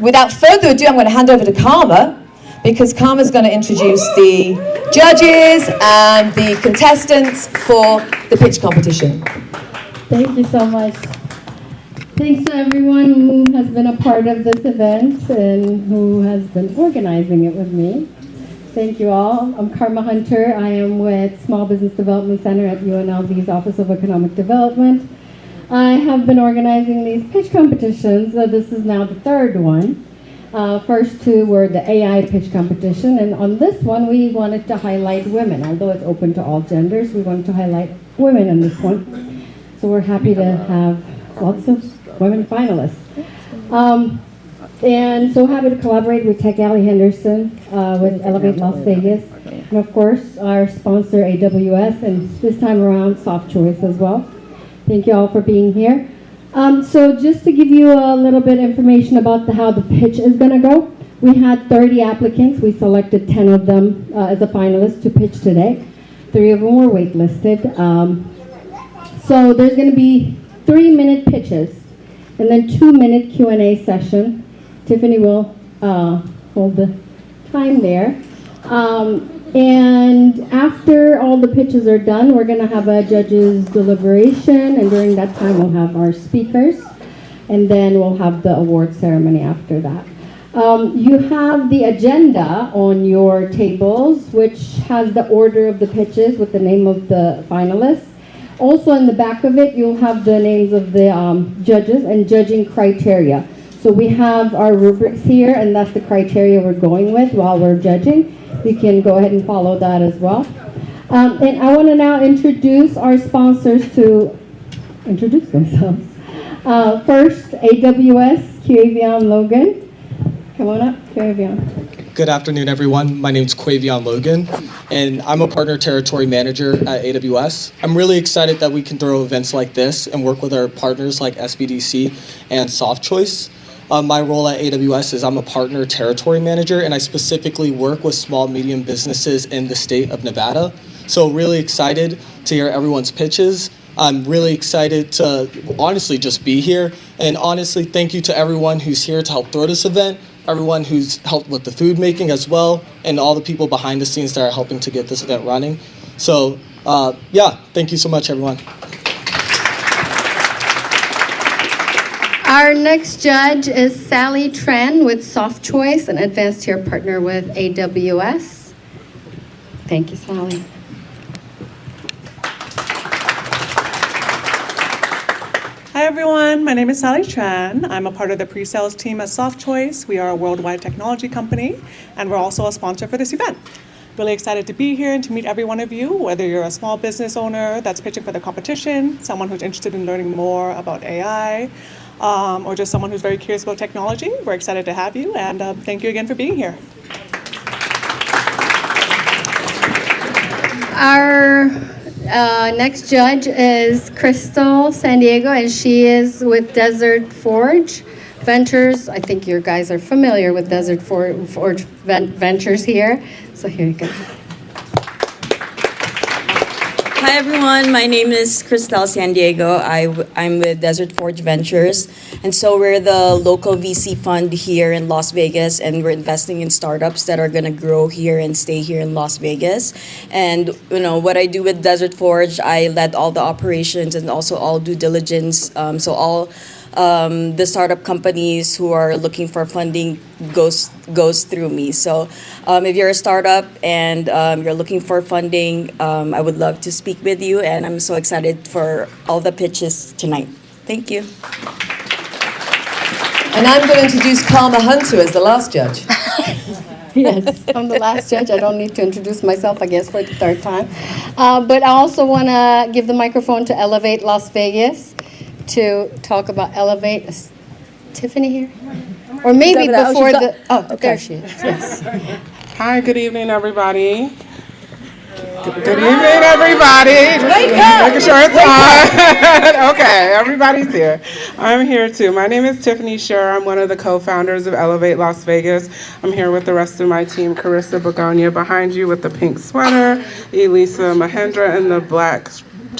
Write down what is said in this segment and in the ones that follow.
without further ado, I'm going to hand over to Karma, because Karma's going to introduce the judges and the contestants for the pitch competition. Thank you so much. Thanks to everyone who has been a part of this event and who has been organizing it with me. Thank you all. I'm Karma Hunter. I am with Small Business Development Center at UNLV's Office of Economic Development. I have been organizing these pitch competitions. This is now the third one. First two were the AI pitch competition, and on this one we wanted to highlight women. Although it's open to all genders, we wanted to highlight women in this one. So we're happy to have lots of women finalists. And so happy to collaborate with Tech Alley Henderson, with Elevate Las Vegas, and of course our sponsor AWS, and this time around Soft Choice as well. Thank you all for being here. So just to give you a little bit of information about how the pitch is going to go, we had 30 applicants. We selected 10 of them as a finalist to pitch today. 3 of them were waitlisted. So there's going to be 3-minute pitches and then 2-minute Q&A session. Tiffany will hold the time there. And after all the pitches are done, we're going to have a judge's deliberation, and during that time we'll have our speakers, and then we'll have the award ceremony after that. You have the agenda on your tables, which has the order of the pitches with the name of the finalists. Also in the back of it, you'll have the names of the judges and judging criteria. So we have our rubrics here, and that's the criteria we're going with while we're judging. You can go ahead and follow that as well. And I want to now introduce our sponsors to introduce themselves. First, AWS, Kedrian Logan. Come on up, Kedrian. Good afternoon, everyone. My name is Kedrian Logan, and I'm a partner territory manager at AWS. I'm really excited that we can throw events like this and work with our partners like SBDC and Soft Choice. My role at AWS is I'm a partner territory manager, and I specifically work with small, medium businesses in the state of Nevada. So really excited to hear everyone's pitches. I'm really excited to honestly just be here. And honestly, thank you to everyone who's here to help throw this event, everyone who's helped with the food making as well, and all the people behind the scenes that are helping to get this event running. So yeah, thank you so much, everyone. Our next judge is Sally Tran with Soft Choice, an advanced tier partner with AWS. Thank you, Sally. Hi everyone, my name is Sally Tran. I'm a part of the pre-sales team at Soft Choice. We are a worldwide technology company, and we're also a sponsor for this event. Really excited to be here and to meet every one of you, whether you're a small business owner that's pitching for the competition, someone who's interested in learning more about AI, or just someone who's very curious about technology. We're excited to have you, and thank you again for being here. Our next judge is Crystal San Diego, and she is with Desert Forge Ventures. I think you guys are familiar with Desert Forge Ventures here. So here you go. Hi everyone, my name is Cristal San Diego. I'm with Desert Forge Ventures, and so we're the local VC fund here in Las Vegas, and we're investing in startups that are going to grow here and stay here in Las Vegas. And you know what I do with Desert Forge, I led all the operations and also all due diligence. So all the startup companies who are looking for funding goes through me. So if you're a startup and you're looking for funding, I would love to speak with you, and I'm so excited for all the pitches tonight. Thank you. And I'm going to introduce Karma Hunter as the last judge. Yes, I'm the last judge. I don't need to introduce myself, I guess, for the third time. But I also want to give the microphone to Elevate Las Vegas to talk about Elevate. Is Tiffany here? Or maybe before the... Oh, okay. There she is, yes. Hi, good evening, everybody. Good evening, everybody. Just making sure it's on. Okay, everybody's here. I'm here too. My name is Tiffany Scher. I'm one of the co-founders of Elevate Las Vegas. I'm here with the rest of my team, Carissa Begonia behind you with the pink sweater, Elisa Mahendra in the black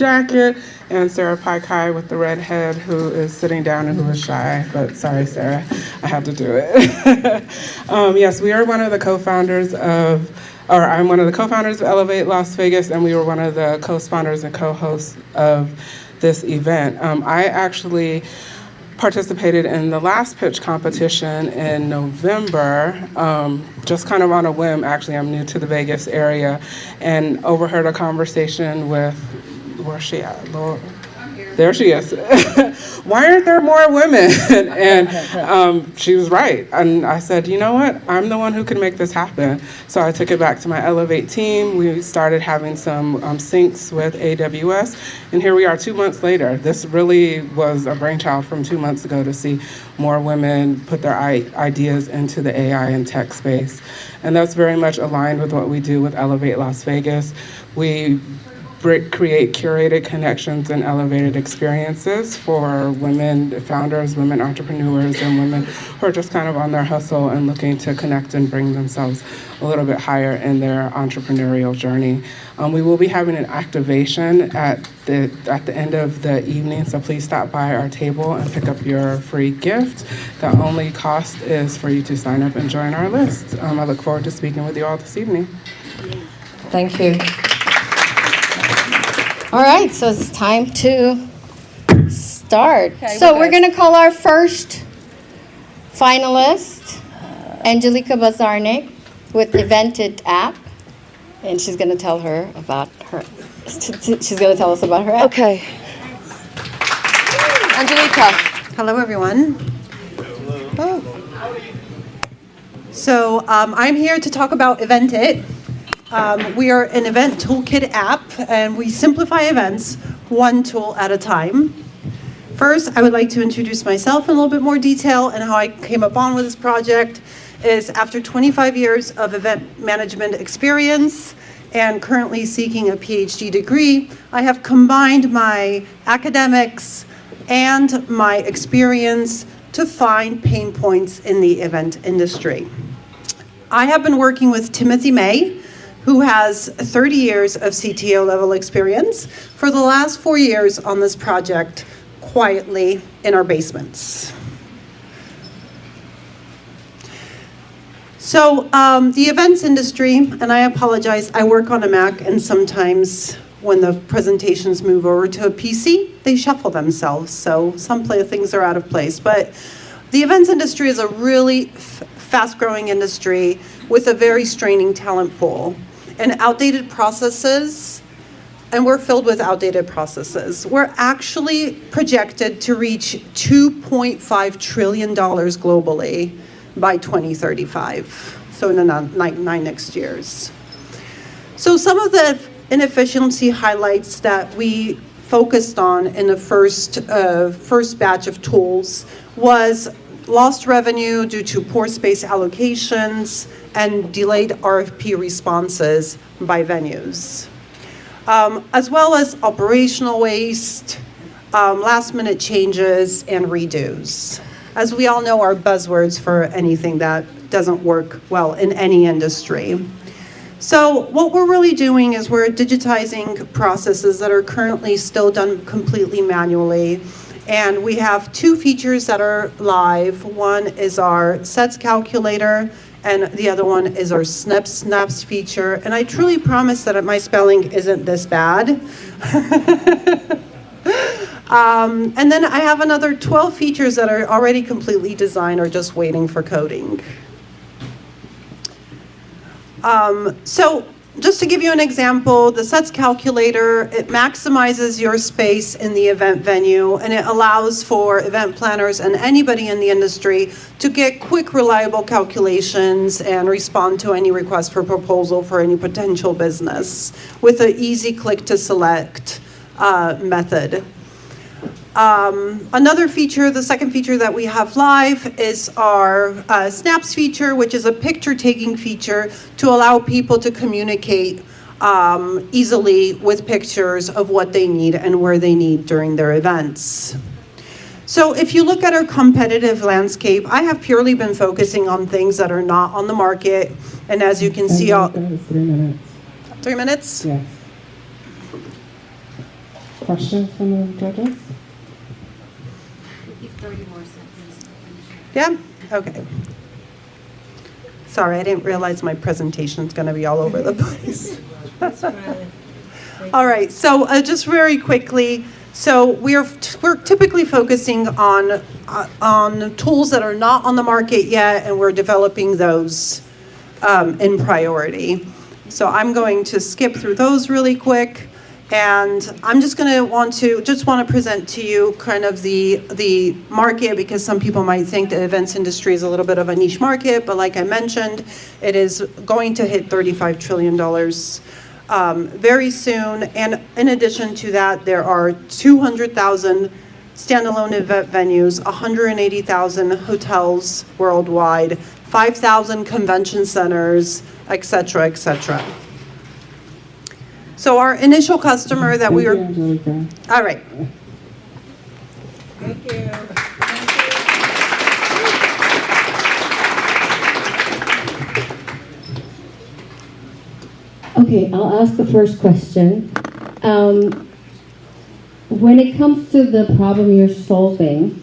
jacket, and Sarah Paikai with the red head, who is sitting down and who is shy. But sorry, Sarah, I had to do it. Yes, we are one of the co-founders of, or I'm one of the co-founders of Elevate Las Vegas, and we were one of the co-sponsors and co-hosts of this event. I actually participated in the last pitch competition in November, just kind of on a whim. Actually, I'm new to the Vegas area, and overheard a conversation with, where's she at? Lord. There she is. Why aren't there more women? And she was right. And I said, you know what? I'm the one who can make this happen. So I took it back to my Elevate team. We started having some syncs with AWS. And here we are 2 months later. This really was a brainchild from 2 months ago to see more women put their ideas into the AI and tech space. And that's very much aligned with what we do with Elevate Las Vegas. We create curated connections and elevated experiences for women founders, women entrepreneurs, and women who are just kind of on their hustle and looking to connect and bring themselves a little bit higher in their entrepreneurial journey. We will be having an activation at the end of the evening, so please stop by our table and pick up your free gift. The only cost is for you to sign up and join our list. I look forward to speaking with you all this evening. Thank you. All right, so it's time to start. Okay, so we're we're going to call our first finalist, Angelika Bazarnik with Evented app, and she's going to tell her about her. She's going to tell us about her app. Okay. Angelika. Hello, everyone. Oh. So I'm here to talk about Evented. We are an event toolkit app, and we simplify events one tool at a time. First, I would like to introduce myself in a little bit more detail and how I came upon with this project is after 25 years of event management experience and currently seeking a PhD degree, I have combined my academics and my experience to find pain points in the event industry. I have been working with Timothy May, who has 30 years of CTO level experience for the last 4 years on this project, quietly in our basements. So the events industry, and I apologize, I work on a Mac, and sometimes when the presentations move over to a PC, they shuffle themselves, so some things are out of place. But the events industry is a really fast-growing industry with a very straining talent pool and outdated processes, and we're filled with outdated processes. We're actually projected to reach $2.5 trillion globally by 2035, so in the 9 next years. So some of the inefficiency highlights that we focused on in the first batch of tools was lost revenue due to poor space allocations and delayed RFP responses by venues, as well as operational waste, last-minute changes, and redos. As we all know, are buzzwords for anything that doesn't work well in any industry. So what we're really doing is we're digitizing processes that are currently still done completely manually. And we have 2 features that are live. One is our sets calculator, and the other one is our snaps feature. And I truly promise that my spelling isn't this bad. And then I have another 12 features that are already completely designed or just waiting for coding. So just to give you an example, the sets calculator, it maximizes your space in the event venue, and it allows for event planners and anybody in the industry to get quick, reliable calculations and respond to any request for proposal for any potential business with an easy click to select method. Another feature, the second feature that we have live is our snaps feature, which is a picture-taking feature to allow people to communicate easily with pictures of what they need and where they need during their events. So if you look at our competitive landscape, I have purely been focusing on things that are not on the market. And as you can see, 3 minutes. 3 minutes? Yes. questions from the judges? Yeah? Okay. Sorry, I didn't realize my presentation's going to be all over the place. All right, so just very quickly, so we're typically focusing on tools that are not on the market yet, and we're developing those in priority. So I'm going to skip through those really quick, and I'm just going to want to present to you kind of the market, because some people might think the events industry is a little bit of a niche market, but like I mentioned, it is going to hit $35 trillion very soon. And in addition to that, there are 200,000 standalone event venues, 180,000 hotels worldwide, 5,000 convention centers, et cetera, et cetera. So our initial customer that we are... Angelika. All right. Thank you. Okay, I'll ask the first question. When it comes to the problem you're solving,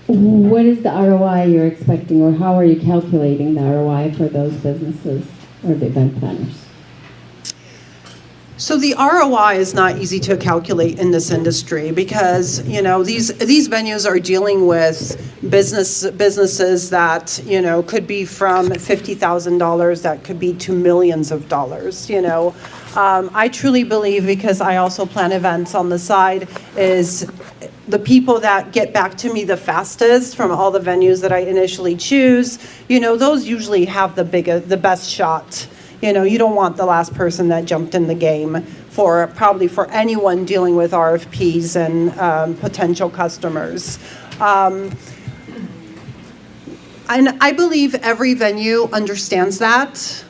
what is the ROI you're expecting, or how are you calculating the ROI for those businesses or the event planners? So the ROI is not easy to calculate in this industry because, you know, these venues are dealing with businesses that, you know, could be from $50,000 that could be to millions of dollars, you know. I truly believe, because I also plan events on the side, is the people that get back to me the fastest from all the venues that I initially choose, you know, those usually have the best shot. You know, you don't want the last person that jumped in the game probably for anyone dealing with RFPs and potential customers. And I believe every venue understands that.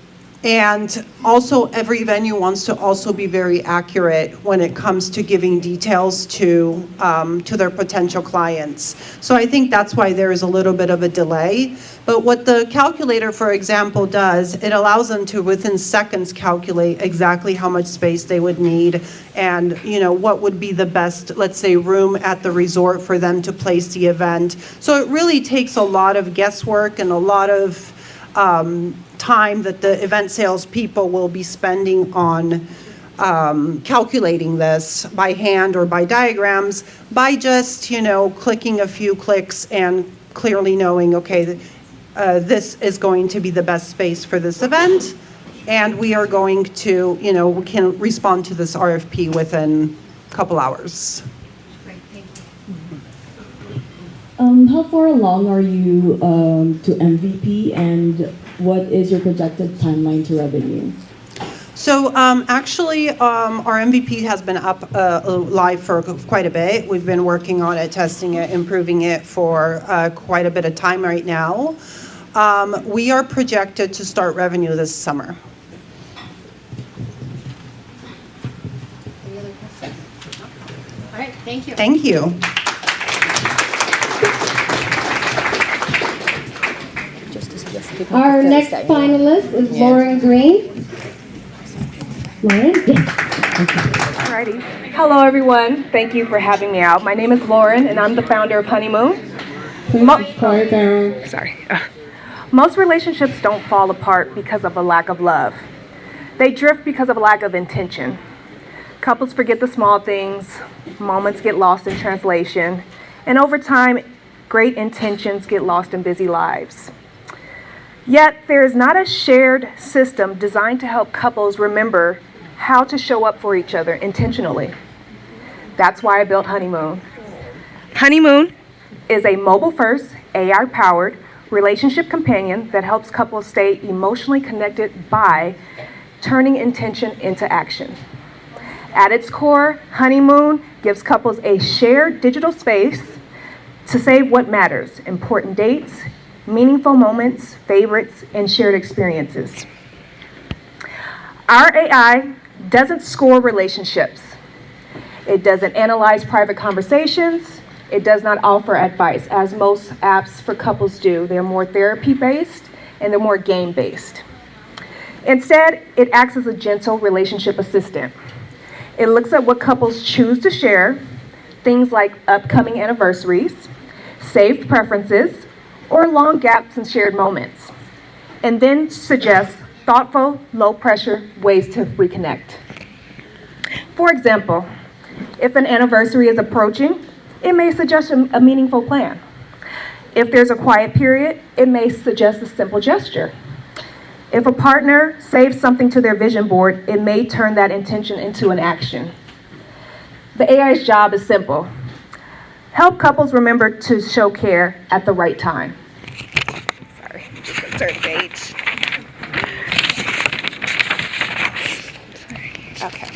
And also every venue wants to also be very accurate when it comes to giving details to their potential clients. So I think that's why there is a little bit of a delay. But what the calculator, for example, does, it allows them to within seconds calculate exactly how much space they would need and, you know, what would be the best, let's say, room at the resort for them to place the event. So it really takes a lot of guesswork and a lot of time that the event sales people will be spending on calculating this by hand or by diagrams, by just, you know, clicking a few clicks and clearly knowing, okay, this is going to be the best space for this event, and we are going to, you know, we can respond to this RFP within a couple hours. How far along are you to MVP, and what is your projected timeline to revenue? So actually, our MVP has been up live for quite a bit. We've been working on it, testing it, improving it for quite a bit of time right now. We are projected to start revenue this summer. Any other questions? All right, thank you. Thank you. Our next finalist is Lauren Green. Lauren? Alrighty. Hello, everyone. Thank you for having me out. My name is Lauren, and I'm the founder of Honeymoon. Quiet down. Sorry. Most relationships don't fall apart because of a lack of love. They drift because of a lack of intention. Couples forget the small things, moments get lost in translation, and over time, great intentions get lost in busy lives. Yet, there is not a shared system designed to help couples remember how to show up for each other intentionally. That's why I built Honeymoon. Honeymoon is a mobile-first, AI-powered relationship companion that helps couples stay emotionally connected by turning intention into action. At its core, Honeymoon gives couples a shared digital space to save what matters: important dates, meaningful moments, favorites, and shared experiences. Our AI doesn't score relationships. It doesn't analyze private conversations. It does not offer advice, as most apps for couples do. They're more therapy-based and they're more game-based. Instead, it acts as a gentle relationship assistant. It looks at what couples choose to share, things like upcoming anniversaries, saved preferences, or long gaps in shared moments, and then suggests thoughtful, low-pressure ways to reconnect. For example, if an anniversary is approaching, it may suggest a meaningful plan. If there's a quiet period, it may suggest a simple gesture. If a partner saves something to their vision board, it may turn that intention into an action. The AI's job is simple. Help couples remember to show care at the right time. Sorry, just a certain page. Okay.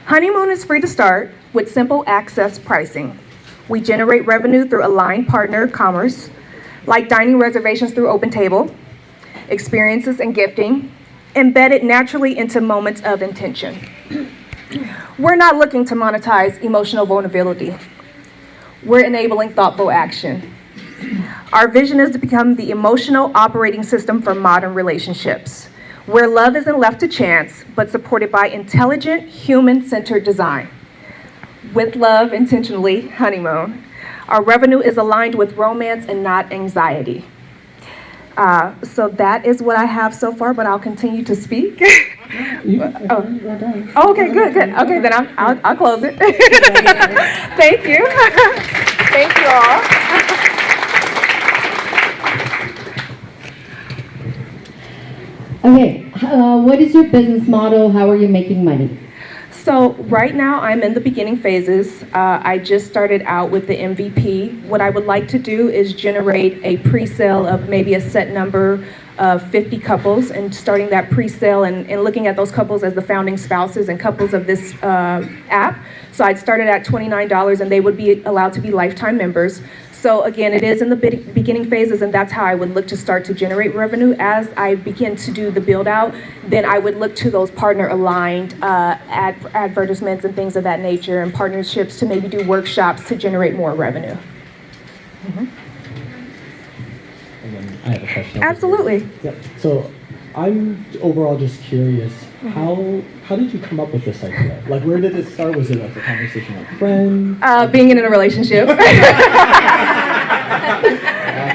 Honeymoon is free to start with simple access pricing. We generate revenue through aligned partner commerce, like dining reservations through OpenTable, experiences and gifting, embedded naturally into moments of intention. We're not looking to monetize emotional vulnerability. We're enabling thoughtful action. Our vision is to become the emotional operating system for modern relationships, where love isn't left to chance, but supported by intelligent, human-centered design. With love, intentionally, Honeymoon. Our revenue is aligned with romance and not anxiety. So that is what I have so far, but I'll continue to speak. Oh, okay, good. Okay, then I'll close it. Thank you. Thank you all. Okay, what is your business model? How are you making money? So right now I'm in the beginning phases. I just started out with the MVP. What I would like to do is generate a pre-sale of maybe a set number of 50 couples and starting that pre-sale and looking at those couples as the founding spouses and couples of this app. So I'd started at $29 and they would be allowed to be lifetime members. So again, it is in the beginning phases, and that's how I would look to start to generate revenue. As I begin to do the build out, then I would look to those partner aligned advertisements and things of that nature and partnerships to maybe do workshops to generate more revenue. And then I have a question. Absolutely. Yep. So I'm overall just curious, how did you come up with this idea? Like, where did it start? Was it like a conversation with friends? Being in a relationship.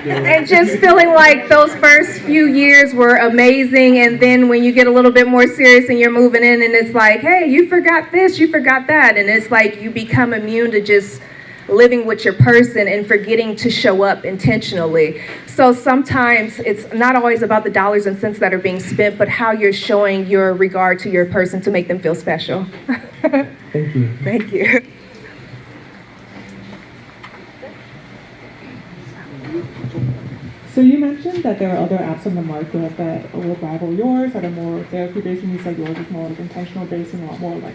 And just feeling like those first few years were amazing, and then when you get a little bit more serious and you're moving in and it's like, hey, you forgot this, you forgot that, and it's like you become immune to just living with your person and forgetting to show up intentionally. So sometimes it's not always about the dollars and cents that are being spent, but how you're showing your regard to your person to make them feel special. Thank you. Thank you. So you mentioned that there are other apps on the market that will rival yours, that are more therapy-based, and you said yours is more like intentional-based and a lot more like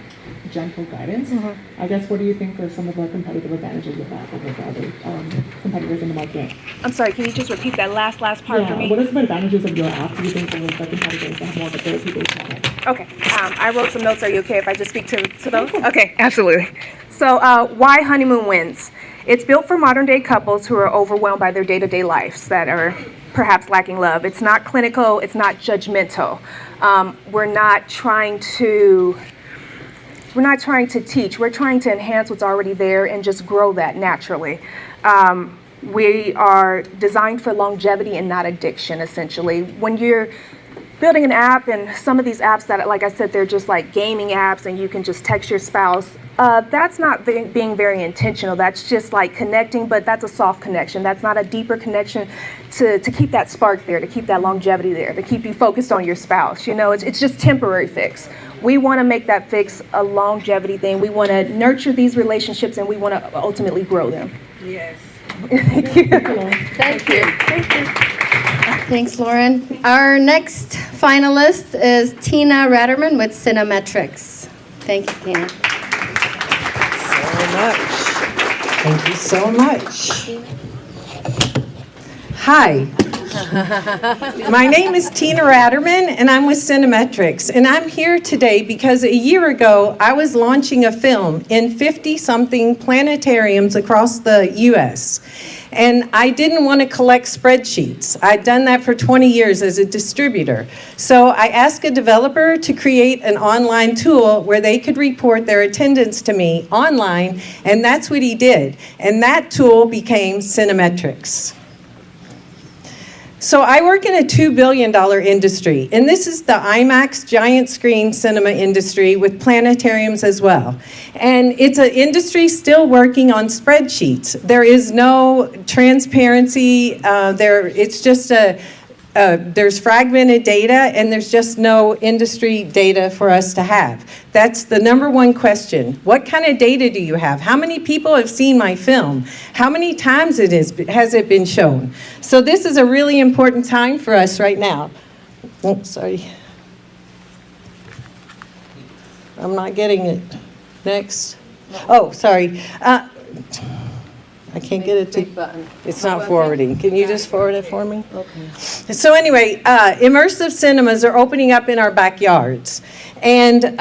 gentle guidance. I guess, what do you think are some of the competitive advantages of that over the other competitors in the market? I'm sorry, can you just repeat that last part for me? What are some advantages of your app do you think over the competitors that have more of a therapy-based model? Okay, I wrote some notes. Are you okay if I just speak to those? Okay, absolutely. So why Honeymoon wins? It's built for modern day couples who are overwhelmed by their day-to-day lives that are perhaps lacking love. It's not clinical, it's not judgmental. We're not trying to teach, we're trying to enhance what's already there and just grow that naturally. We are designed for longevity and not addiction, essentially. When you're building an app, and some of these apps that, like I said, they're just like gaming apps and you can just text your spouse, that's not being very intentional. That's just like connecting, but that's a soft connection. That's not a deeper connection to keep that spark there, to keep that longevity there, to keep you focused on your spouse. You know, it's just temporary fix. We want to make that fix a longevity thing. We want to nurture these relationships and we want to ultimately grow them. Yes. Thank you. Thank you. Thanks, Lauren. Our next finalist is Tina Ratterman with CineMetrics. Thank you, Tina. Thank you so much. Hi. My name is Tina Ratterman, and I'm with CineMetrics. And I'm here today because a year ago, I was launching a film in 50-something planetariums across the U.S. And I didn't want to collect spreadsheets. I'd done that for 20 years as a distributor. So I asked a developer to create an online tool where they could report their attendance to me online, and that's what he did. And that tool became CineMetrics. So I work in a $2 billion industry, and this is the IMAX giant screen cinema industry with planetariums as well. And it's an industry still working on spreadsheets. There is no transparency. It's just there's fragmented data, and there's just no industry data for us to have. That's the number one question. What kind of data do you have? How many people have seen my film? How many times has it been shown? So this is a really important time for us right now. Oh, sorry. I'm not getting it. Next. Oh, sorry. I can't get it to, it's not forwarding. Can you just forward it for me? Okay. So anyway, immersive cinemas are opening up in our backyards. And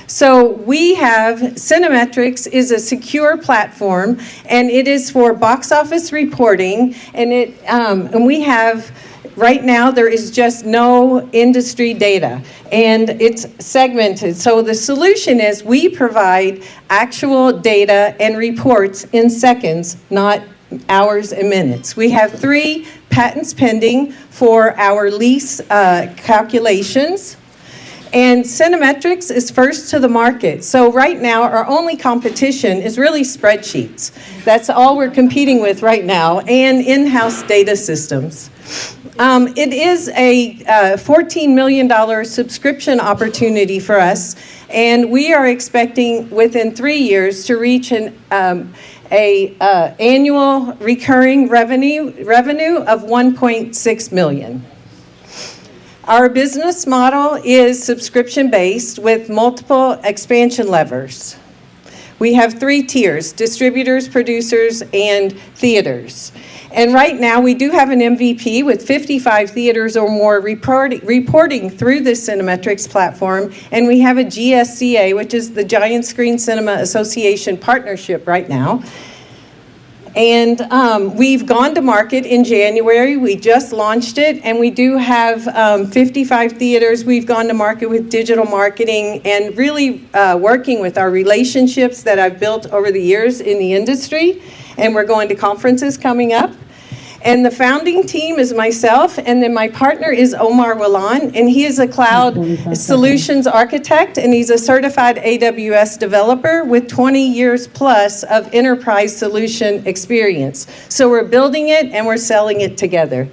so we have, CineMetrics is a secure platform, and it is for box office reporting, and we have, right now, there is just no industry data, and it's segmented. So the solution is we provide actual data and reports in seconds, not hours and minutes. We have 3 patents pending for our lease calculations. And CineMetrics is first to the market. So right now, our only competition is really spreadsheets. That's all we're competing with right now, and in-house data systems. It is a $14 million subscription opportunity for us, and we are expecting within 3 years to reach an annual recurring revenue of $1.6 million. Our business model is subscription-based with multiple expansion levers. We have 3 tiers: distributors, producers, and theaters. And right now, we do have an MVP with 55 theaters or more reporting through the CineMetrics platform, and we have a GSCA, which is the Giant Screen Cinema Association partnership right now. And we've gone to market in January. We just launched it, and we do have 55 theaters. We've gone to market with digital marketing and really working with our relationships that I've built over the years in the industry. And we're going to conferences coming up. And the founding team is myself, and then my partner is Omar Wallan, and he is a cloud solutions architect, and he's a certified AWS developer with 20 years plus of enterprise solution experience. So we're building it and we're selling it together.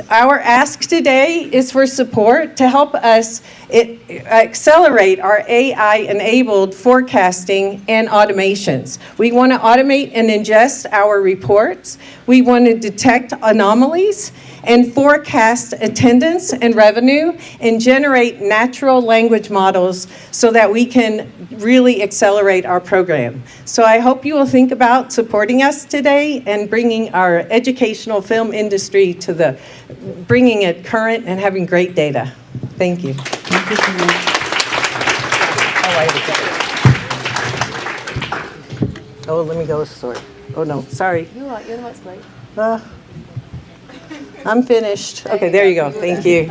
Our ask today is for support to help us accelerate our AI-enabled forecasting and automations. We want to automate and ingest our reports. We want to detect anomalies and forecast attendance and revenue and generate natural language models so that we can really accelerate our program. So I hope you will think about supporting us today and bringing our educational film industry to bringing it current and having great data. Thank you. Thank you so much. Oh, let me go sort. Oh, no, sorry. You're the one that's late. I'm finished. Okay, there you go. Thank you.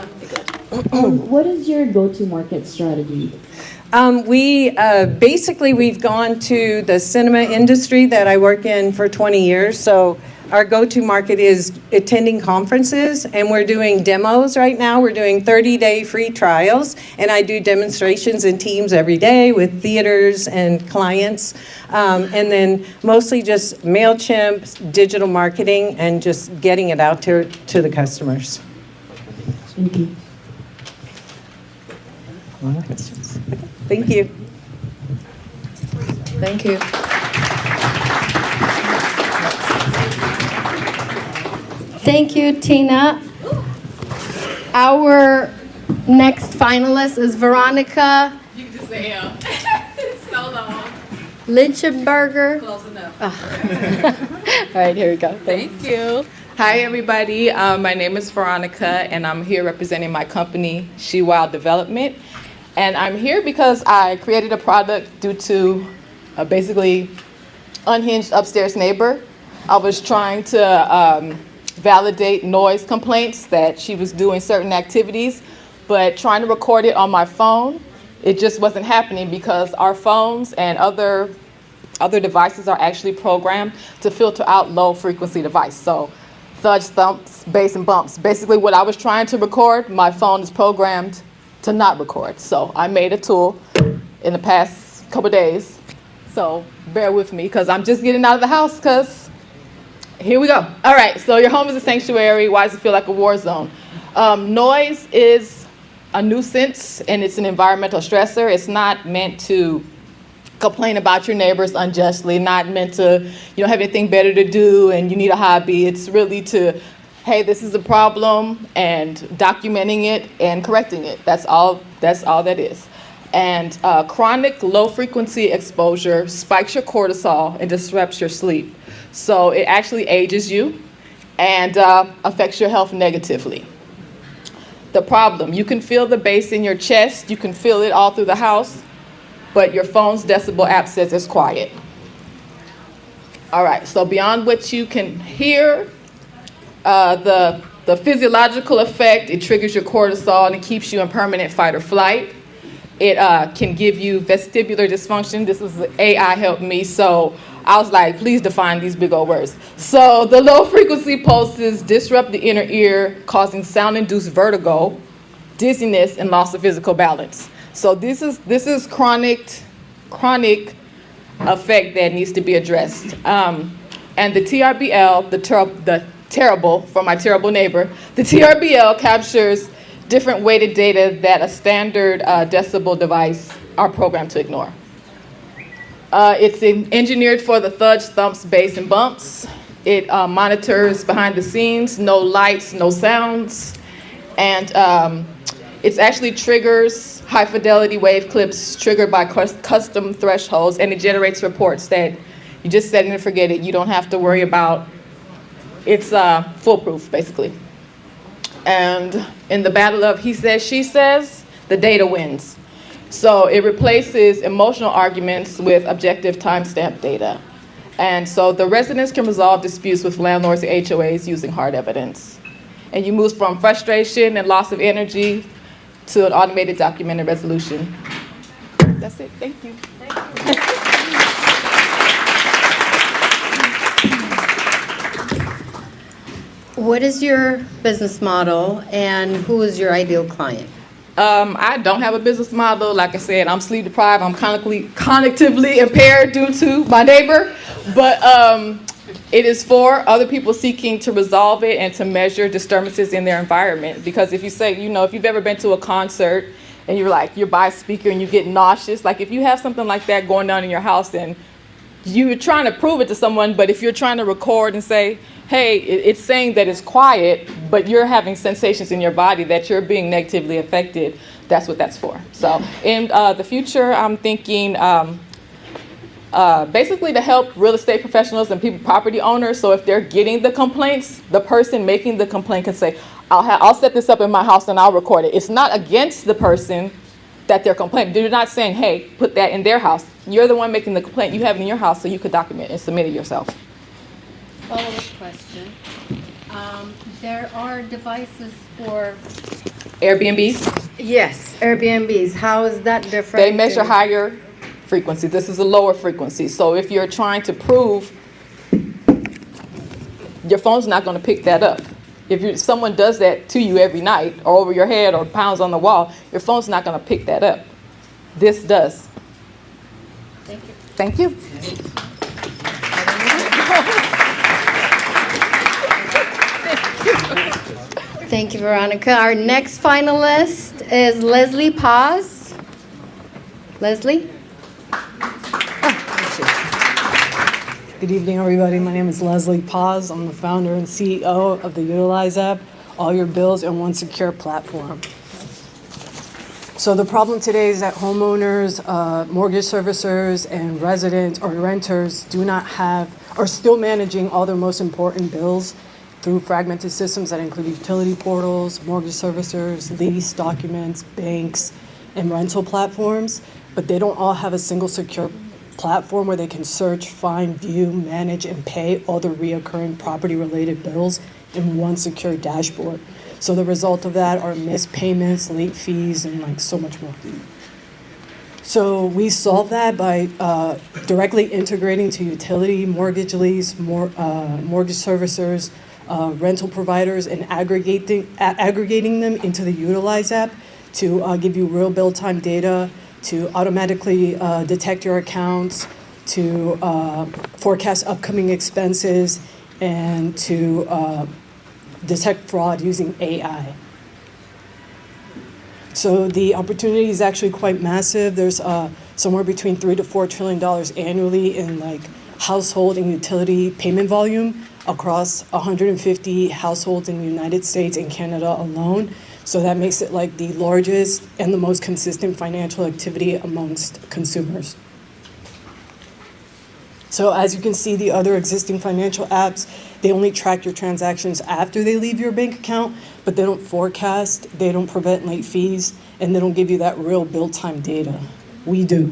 What is your go-to-market strategy? We've gone to the cinema industry that I work in for 20 years. So our go-to-market is attending conferences, and we're doing demos right now. We're doing 30-day free trials, and I do demonstrations in teams every day with theaters and clients. And then mostly just MailChimp, digital marketing, and just getting it out to the customers. Thank you. Questions? Thank you. Thank you. Thank you, Tina. Our next finalist is Veronica. You can just say it's so long. Lichtenberger. Close enough. All right, here we go. Thank you. Hi, everybody. My name is Veronica, and I'm here representing my company, SheWild Development. And I'm here because I created a product due to a basically unhinged upstairs neighbor I was trying to validate noise complaints that she was doing certain activities, but trying to record it on my phone, it just wasn't happening because our phones and other devices are actually programmed to filter out low frequency device. So thuds, thumps, bass, and bumps. Basically what I was trying to record, my phone is programmed to not record. So I made a tool in the past couple days. So bear with me because I'm just getting out of the house because here we go. All right, so your home is a sanctuary. Why does it feel like a war zone? Noise is a nuisance and it's an environmental stressor. It's not meant to complain about your neighbors unjustly, not meant to, you don't have anything better to do and you need a hobby. It's really to, hey, this is a problem and documenting it and correcting it. That's all that is. And chronic low frequency exposure spikes your cortisol and disrupts your sleep. So it actually ages you and affects your health negatively. The problem, you can feel the bass in your chest, you can feel it all through the house, but your phone's decibel app says it's quiet. All right, so beyond what you can hear, the physiological effect, it triggers your cortisol and it keeps you in permanent fight or flight. It can give you vestibular dysfunction. This is AI helped me, so I was like, please define these big old words. So the low frequency pulses disrupt the inner ear, causing sound-induced vertigo, dizziness, and loss of physical balance. So this is chronic effect that needs to be addressed. And the TRBL, the terrible, for my terrible neighbor, the TRBL captures different weighted data that a standard decibel device are programmed to ignore. It's engineered for the thuds, thumps, bass, and bumps. It monitors behind the scenes, no lights, no sounds. And it actually triggers high fidelity wave clips triggered by custom thresholds, and it generates reports that you just set it and forget it. You don't have to worry about. It's foolproof, basically. And in the battle of he says, she says, the data wins. So it replaces emotional arguments with objective timestamp data. And so the residents can resolve disputes with landlords and HOAs using hard evidence. And you move from frustration and loss of energy to an automated documented resolution. That's it. Thank you. What is your business model and who is your ideal client? I don't have a business model. Like I said, I'm sleep deprived. I'm cognitively impaired due to my neighbor. But it is for other people seeking to resolve it and to measure disturbances in their environment. Because if you say, if you've ever been to a concert and you're by a speaker and you get nauseous, like if you have something like that going on in your house and you're trying to prove it to someone, but if you're trying to record and say, hey, it's saying that it's quiet, but you're having sensations in your body that you're being negatively affected, that's what that's for. So in the future, I'm thinking basically to help real estate professionals and property owners. So if they're getting the complaints, the person making the complaint can say, I'll set this up in my house and I'll record it. It's not against the person that they're complaining. They're not saying, hey, put that in their house. You're the one making the complaint. You have it in your house so you could document and submit it yourself. Follow-up question. There are devices for Airbnbs? Yes, Airbnbs. How is that different? They measure higher frequency. This is a lower frequency. So if you're trying to prove, your phone's not going to pick that up. If someone does that to you every night or over your head or pounds on the wall, your phone's not going to pick that up. This does. Thank you. Thank you. Thank you, Veronica. Our next finalist is Leslie Paz. Leslie? Good evening, everybody. My name is Leslie Paz. I'm the founder and CEO of the Utilize app, all your bills in one secure platform. So the problem today is that homeowners, mortgage servicers, and residents or renters are still managing all their most important bills through fragmented systems that include utility portals, mortgage servicers, lease documents, banks, and rental platforms, but they don't all have a single secure platform where they can search, find, view, manage, and pay all the reoccurring property-related bills in one secure dashboard. So the result of that are missed payments, late fees, and like so much more. So we solve that by directly integrating to utility, mortgage lease, mortgage servicers, rental providers, and aggregating them into the Utilize app to give you real build time data, to automatically detect your accounts, to forecast upcoming expenses, and to detect fraud using AI. So the opportunity is actually quite massive. There's somewhere between $3 to $4 trillion annually in like household and utility payment volume across 150 households in the United States and Canada alone. So that makes it like the largest and the most consistent financial activity amongst consumers. So as you can see, the other existing financial apps, they only track your transactions after they leave your bank account, but they don't forecast, they don't prevent late fees, and they don't give you that real build time data. We do.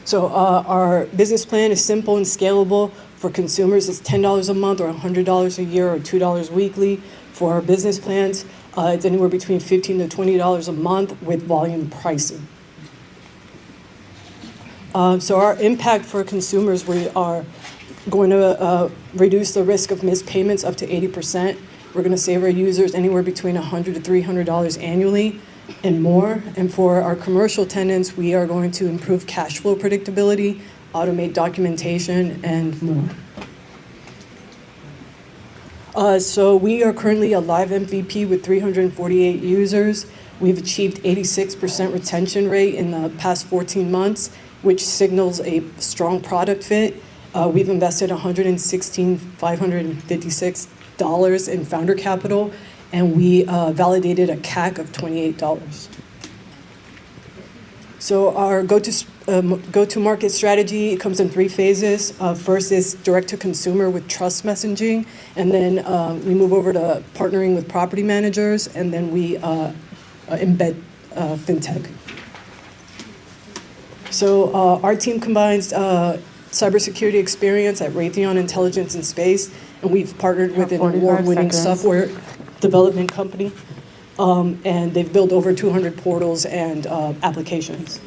So our business plan is simple and scalable. For consumers, it's $10 a month or $100 a year or $2 weekly. For our business plans, it's anywhere between $15 to $20 a month with volume pricing. So our impact for consumers, we are going to reduce the risk of missed payments up to 80%. We're going to save our users anywhere between $100 to $300 annually and more. And for our commercial tenants, we are going to improve cash flow predictability, automate documentation, and more. So we are currently a live MVP with 348 users. We've achieved 86% retention rate in the past 14 months, which signals a strong product fit. We've invested $116,556 in founder capital, and we validated a CAC of $28. So our go-to-market strategy comes in 3 phases. First is direct-to-consumer with trust messaging, and then we move over to partnering with property managers, and then we embed fintech. So our team combines cybersecurity experience at Raytheon Intelligence and Space, and we've partnered with an award-winning software development company, and they've built over 200 portals and applications.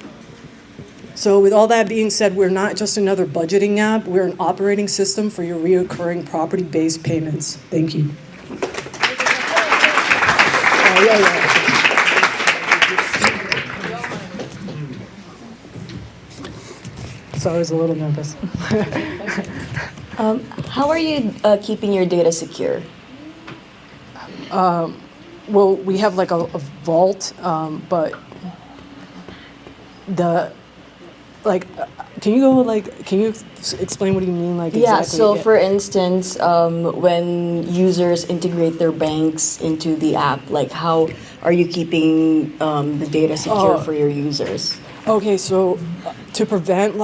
So with all that being said, we're not just another budgeting app, we're an operating system for your recurring property-based payments. Thank you. So I was a little nervous. How are you keeping your data secure? Well, we have like a vault, but can you explain what you mean, like, exactly? Yeah, so for instance, when users integrate their banks into the app, like how are you keeping the data secure for your users? Okay, so to prevent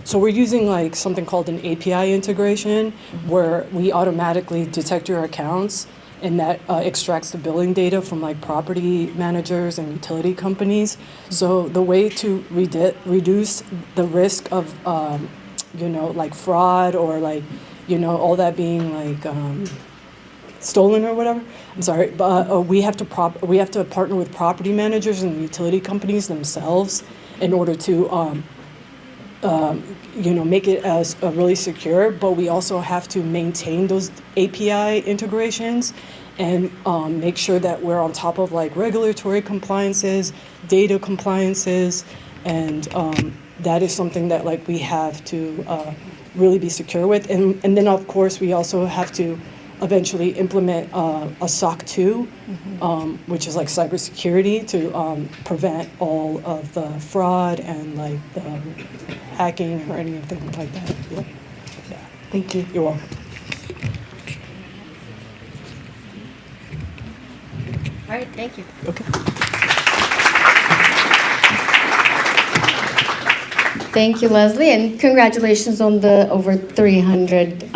so we're using like something called an API integration, where we automatically detect your accounts, and that extracts the billing data from like property managers and utility companies. So the way to reduce the risk of like fraud or like all that being like stolen or whatever. I'm sorry, but we have to partner with property managers and utility companies themselves in order to make it as really secure. But we also have to maintain those API integrations and make sure that we're on top of like regulatory compliances, data compliances, and that is something that like we have to really be secure with. And then of course we also have to eventually implement a SOC 2, which is like cybersecurity, to prevent all of the fraud and like the hacking or anything like that. Yeah. Thank you. You're welcome. All right, thank you. Okay. Thank you, Leslie, and congratulations on the over 300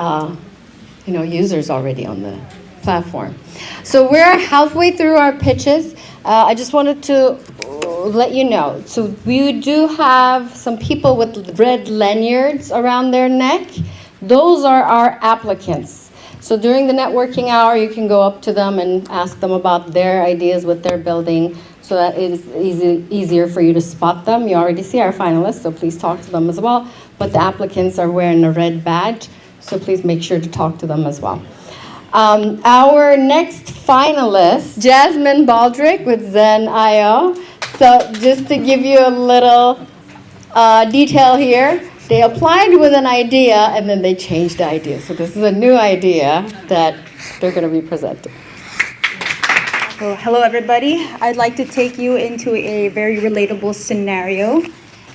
users already on the platform. So we're halfway through our pitches. I just wanted to let you know. So we do have some people with red lanyards around their neck. Those are our applicants. So during the networking hour, you can go up to them and ask them about their ideas, what they're building, so that it is easier for you to spot them. You already see our finalists, so please talk to them as well. But the applicants are wearing a red badge, so please make sure to talk to them as well. Our next finalist, Jasmine Baldric with Zen.io. So just to give you a little detail here, they applied with an idea and then they changed the idea. So this is a new idea that they're going to be presenting. Well, hello everybody. I'd like to take you into a very relatable scenario.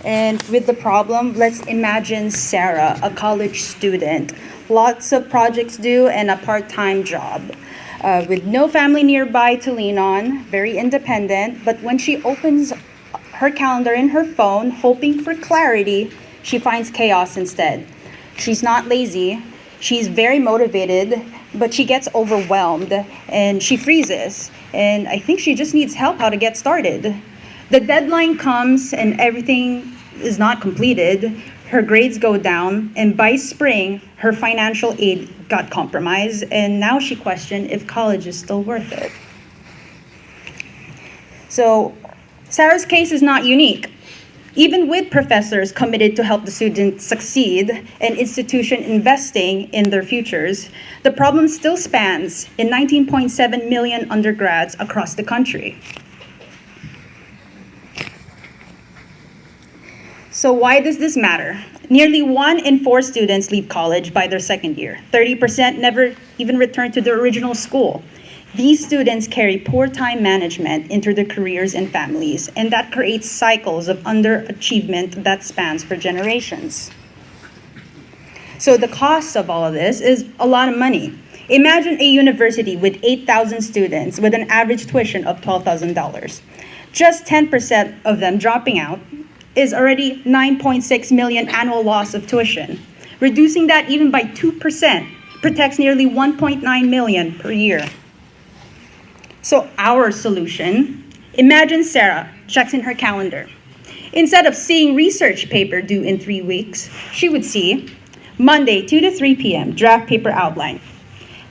And with the problem, let's imagine Sarah, a college student. Lots of projects due and a part-time job. With no family nearby to lean on, very independent. But when she opens her calendar in her phone, hoping for clarity, she finds chaos instead. She's not lazy. She's very motivated, but she gets overwhelmed and she freezes. And I think she just needs help how to get started. The deadline comes and everything is not completed. Her grades go down, and by spring, her financial aid got compromised, and now she questioned if college is still worth it. So Sarah's case is not unique. Even with professors committed to help the students succeed and institution investing in their futures, the problem still spans in 19.7 million undergrads across the country. So why does this matter? Nearly 1 in 4 students leave college by their second year. 30% never even return to their original school. These students carry poor time management into their careers and families, and that creates cycles of underachievement that spans for generations. So the cost of all of this is a lot of money. Imagine a university with 8,000 students with an average tuition of $12,000. Just 10% of them dropping out is already 9.6 million annual loss of tuition. Reducing that even by 2% protects nearly 1.9 million per year. So our solution, imagine Sarah checks in her calendar. Instead of seeing research paper due in 3 weeks, she would see Monday, 2 to 3 p.m., draft paper outline.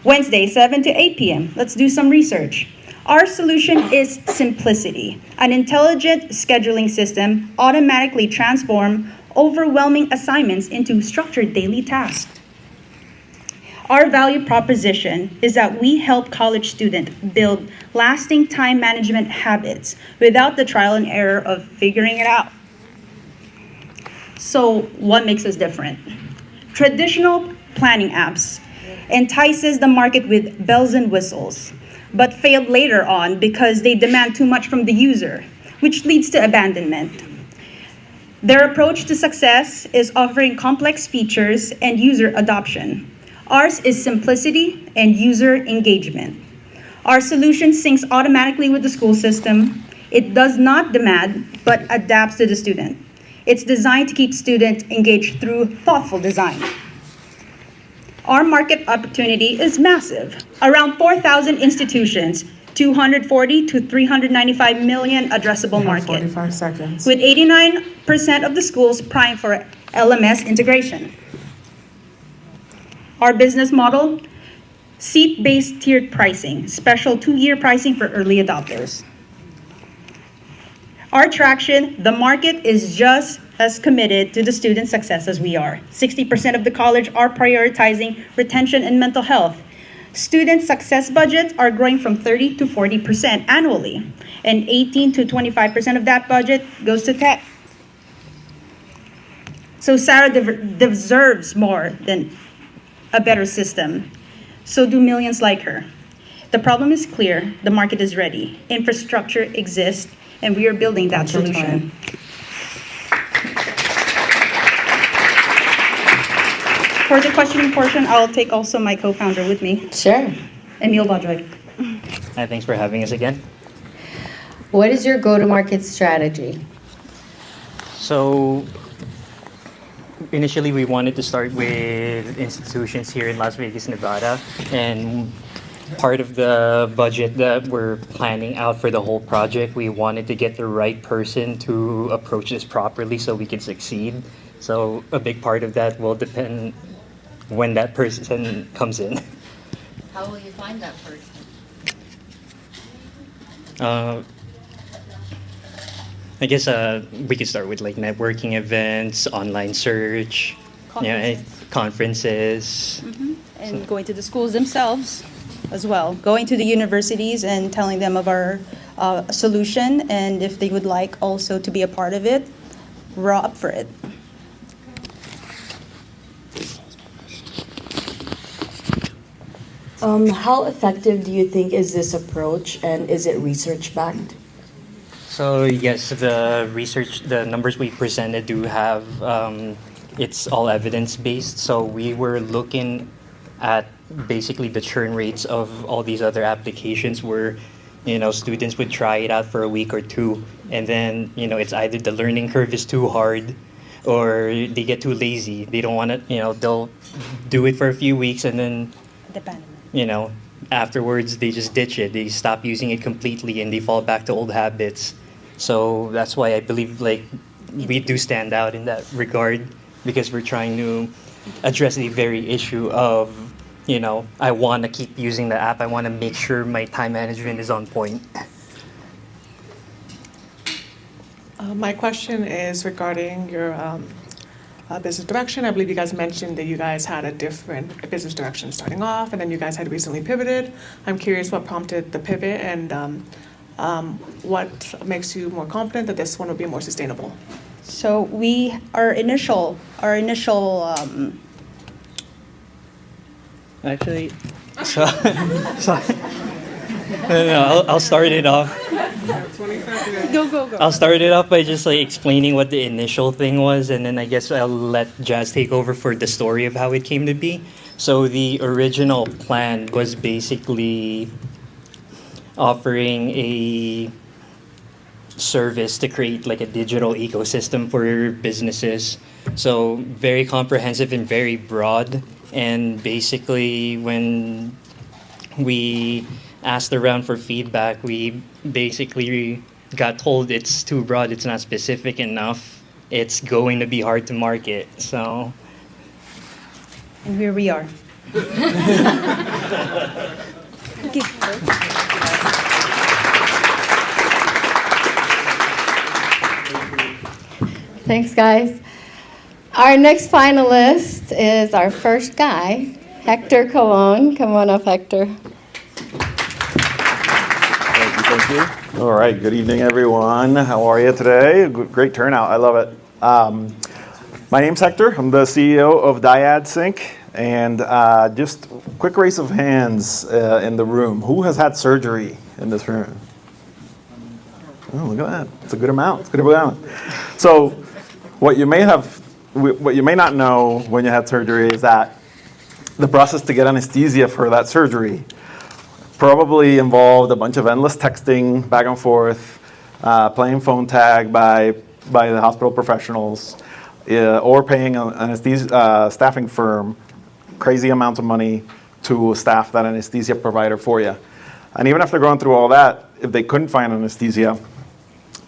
Wednesday, 7 to 8 p.m., let's do some research. Our solution is simplicity. An intelligent scheduling system automatically transforms overwhelming assignments into structured daily tasks. Our value proposition is that we help college students build lasting time management habits without the trial and error of figuring it out. So what makes us different? Traditional planning apps entices the market with bells and whistles, but failed later on because they demand too much from the user, which leads to abandonment. Their approach to success is offering complex features and user adoption. Ours is simplicity and user engagement. Our solution syncs automatically with the school system. It does not demand, but adapts to the student. It's designed to keep students engaged through thoughtful design. Our market opportunity is massive. Around 4,000 institutions, 240 to 395 million addressable market. 45 seconds. With 89% of the schools primed for LMS integration. Our business model, seat-based tiered pricing, special 2-year pricing for early adopters. Our traction, the market is just as committed to the student success as we are. 60% of the college are prioritizing retention and mental health. Student success budgets are growing from 30 to 40% annually, and 18 to 25% of that budget goes to tech. So Sarah deserves more than a better system. So do millions like her. The problem is clear, the market is ready, infrastructure exists, and we are building that solution. For the questioning portion, I'll take also my co-founder with me. Sure. Emil Baldric. Hi, thanks for having us again. What is your go-to-market strategy? So, initially we wanted to start with institutions here in Las Vegas, Nevada, and part of the budget that we're planning out for the whole project, we wanted to get the right person to approach this properly so we can succeed. So a big part of that will depend when that person comes in. How will you find that person? I guess we could start with like networking events, online search, conferences. And going to the schools themselves as well, going to the universities and telling them of our solution, and if they would like also to be a part of it, we're up for it. How effective do you think is this approach, and is it research backed? So yes, the numbers we presented do have, it's all evidence based. So we were looking at basically the churn rates of all these other applications where, students would try it out for a week or two, and then, it's either the learning curve is too hard or they get too lazy. They don't want to, they'll do it for a few weeks and then, afterwards they just ditch it. They stop using it completely and they fall back to old habits. So that's why I believe we do stand out in that regard, because we're trying to address the very issue of, I want to keep using the app. I want to make sure my time management is on point. My question is regarding your business direction. I believe you guys mentioned that you guys had a different business direction starting off, and then you guys had recently pivoted. I'm curious what prompted the pivot, and what makes you more confident that this one will be more sustainable? So our initial Actually, I'll start it off. Go. I'll start it off by just explaining what the initial thing was, and then I guess I'll let Jazz take over for the story of how it came to be. So the original plan was basically offering a service to create a digital ecosystem for businesses. So very comprehensive and very broad. And basically when we asked around for feedback, we basically got told it's too broad, it's not specific enough, it's going to be hard to market. So, and here we are. Okay. Thanks, guys. Our next finalist is our first guy, Héctor Colón. Come on up, Héctor. Thank you. All right, good evening, everyone. How are you today? Great turnout, I love it. My name's Héctor. I'm the CEO of DyadSync. And just quick raise of hands in the room. Who has had surgery in this room? Oh, look at that. It's a good amount. It's a good amount. So what you may not know when you had surgery is that the process to get anesthesia for that surgery probably involved a bunch of endless texting back and forth, playing phone tag by the hospital professionals, or paying an anesthesia staffing firm crazy amounts of money to staff that anesthesia provider for you. And even after going through all that, if they couldn't find anesthesia,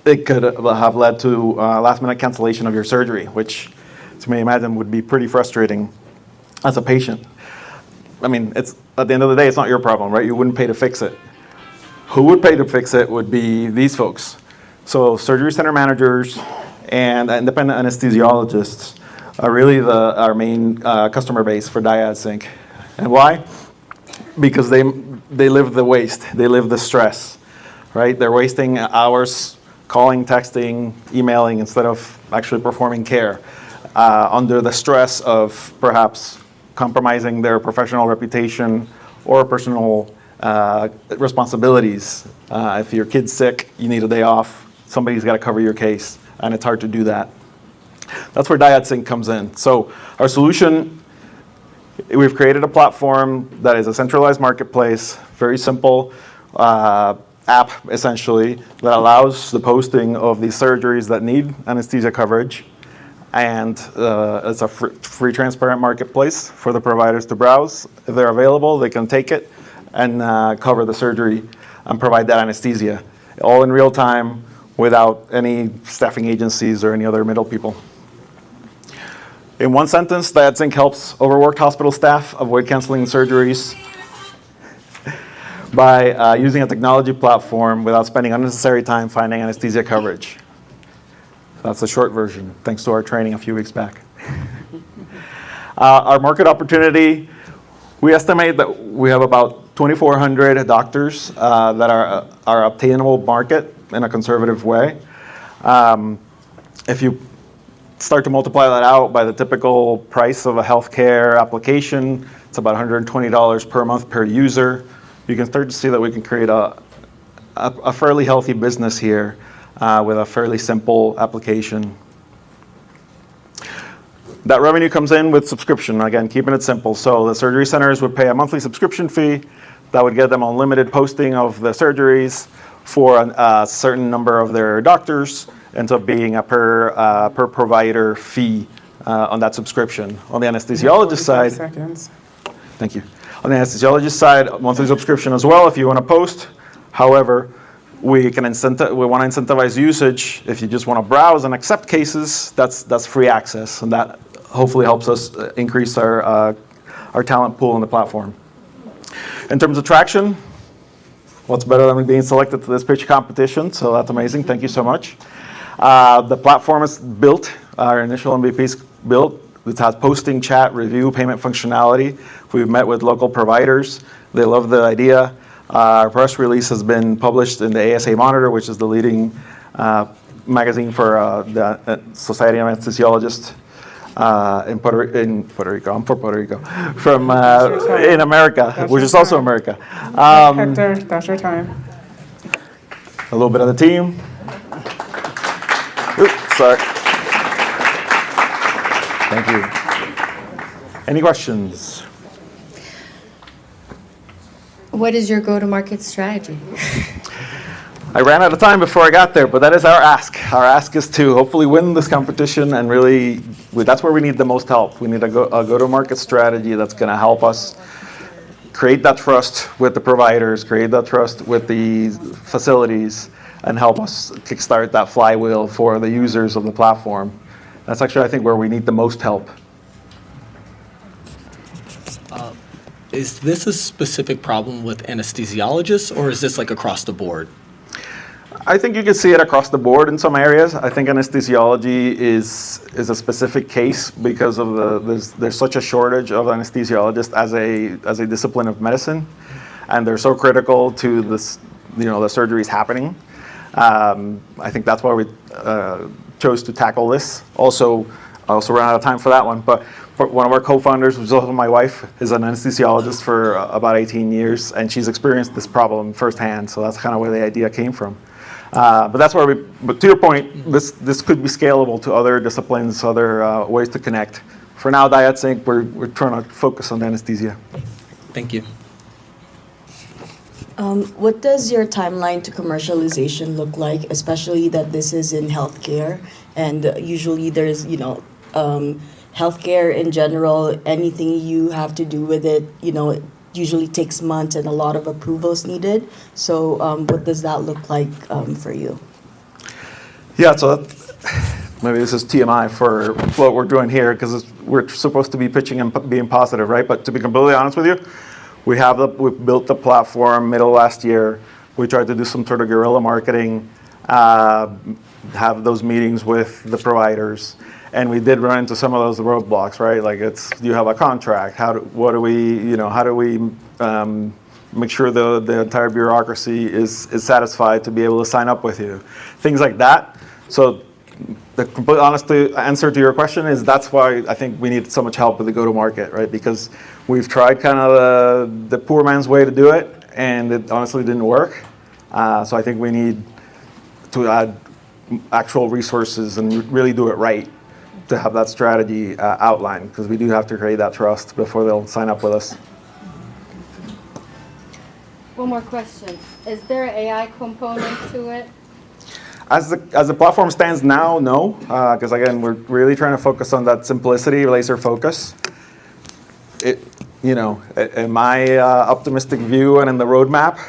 it could have led to last-minute cancellation of your surgery, which, as you may imagine, would be pretty frustrating as a patient. I mean, it's at the end of the day, it's not your problem, right? You wouldn't pay to fix it. Who would pay to fix it would be these folks. So surgery center managers and independent anesthesiologists are really our main customer base for DyadSync. And why? Because they live the waste. They live the stress, right? They're wasting hours calling, texting, emailing instead of actually performing care under the stress of perhaps compromising their professional reputation or personal responsibilities. If your kid's sick, you need a day off, somebody's got to cover your case, and it's hard to do that. That's where DyadSync comes in. So our solution, we've created a platform that is a centralized marketplace, very simple app, essentially, that allows the posting of these surgeries that need anesthesia coverage. And it's a free, transparent marketplace for the providers to browse. If they're available, they can take it and cover the surgery and provide that anesthesia, all in real time without any staffing agencies or any other middle people. In one sentence, DyadSync helps overworked hospital staff avoid canceling surgeries by using a technology platform without spending unnecessary time finding anesthesia coverage. That's the short version, thanks to our training a few weeks back. Our market opportunity, we estimate that we have about 2,400 doctors that are obtainable market in a conservative way. If you start to multiply that out by the typical price of a healthcare application, it's about $120 per month per user. You can start to see that we can create a fairly healthy business here with a fairly simple application. That revenue comes in with subscription, again, keeping it simple. So the surgery centers would pay a monthly subscription fee that would get them unlimited posting of the surgeries for a certain number of their doctors, ends up being a per provider fee on that subscription. On the anesthesiologist side, thank you. On the anesthesiologist side, monthly subscription as well if you want to post. However, we want to incentivize usage. If you just want to browse and accept cases, that's free access, and that hopefully helps us increase our talent pool in the platform. In terms of traction, what's better than being selected to this pitch competition? So that's amazing. Thank you so much. The platform is built. Our initial MVP is built. It has posting, chat, review, payment functionality. We've met with local providers. They love the idea. Our press release has been published in the ASA Monitor, which is the leading magazine for the Society of Anesthesiologists in Puerto Rico. I'm from Puerto Rico. In America, which is also America. Héctor, that's your time. A little bit of the team. Oops, sorry. Thank you. Any questions? What is your go-to-market strategy? I ran out of time before I got there, but that is our ask. Our ask is to hopefully win this competition, and really, that's where we need the most help. We need a go-to-market strategy that's going to help us create that trust with the providers, create that trust with the facilities, and help us kickstart that flywheel for the users of the platform. That's actually, I think, where we need the most help. Is this a specific problem with anesthesiologists, or is this like across the board? I think you can see it across the board in some areas. I think anesthesiology is a specific case because of there's such a shortage of anesthesiologists as a discipline of medicine, and they're so critical to this, the surgeries happening. I think that's why we chose to tackle this. I also ran out of time for that one, but one of our co-founders, which is also my wife, is an anesthesiologist for about 18 years, and she's experienced this problem firsthand, so that's kind of where the idea came from. But that's where but to your point, this could be scalable to other disciplines, other ways to connect. For now, DyadSync, we're trying to focus on anesthesia. Thank you. What does your timeline to commercialization look like, especially that this is in healthcare, and usually there's, healthcare in general, anything you have to do with it, it usually takes months and a lot of approvals needed. So what does that look like for you? Yeah, so maybe this is TMI for what we're doing here, because we're supposed to be pitching and being positive, right? But to be completely honest with you, we built the platform middle of last year. We tried to do some sort of guerrilla marketing, have those meetings with the providers, and we did run into some of those roadblocks, right? Like you have a contract. How do we make sure the entire bureaucracy is satisfied to be able to sign up with you? Things like that. So the complete honest answer to your question is that's why I think we need so much help with the go-to-market, right? Because we've tried kind of the poor man's way to do it, and it honestly didn't work. So I think we need to add actual resources and really do it right to have that strategy outlined, because we do have to create that trust before they'll sign up with us. One more question. Is there an AI component to it? As the platform stands now, no, because again, we're really trying to focus on that simplicity, laser focus. in my optimistic view and in the roadmap,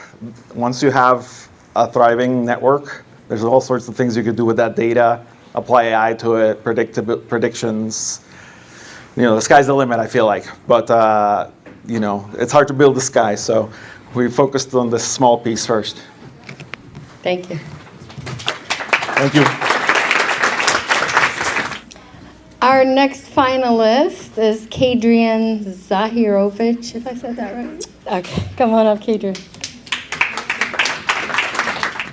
once you have a thriving network, there's all sorts of things you could do with that data, apply AI to it, predictions. The sky's the limit, I feel like. But, it's hard to build the sky, so we focused on this small piece first. Thank you. Thank you. Our next finalist is Kedrian Zahirovic, if I said that right. Okay, come on up, Kedrian.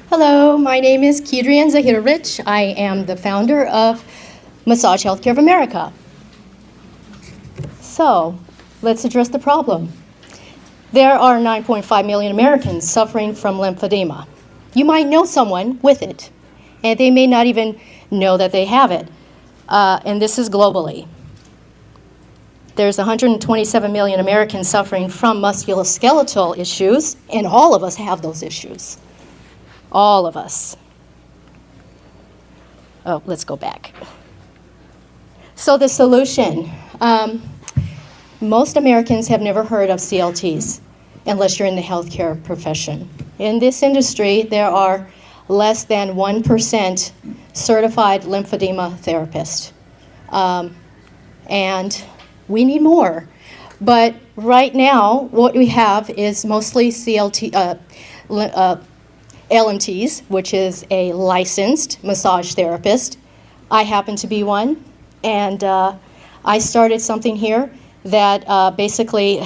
Hello, my name is Kedrian Zahirovic. I am the founder of Massage Healthcare of America. So, let's address the problem. There are 9.5 million Americans suffering from lymphedema. You might know someone with it, and they may not even know that they have it. And this is globally. There's 127 million Americans suffering from musculoskeletal issues, and all of us have those issues. All of us. Oh, let's go back. So the solution. Most Americans have never heard of CLTs unless you're in the healthcare profession. In this industry, there are less than 1% certified lymphedema therapists. And we need more. But right now, what we have is mostly LMTs, which is a licensed massage therapist. I happen to be one, and I started something here that basically,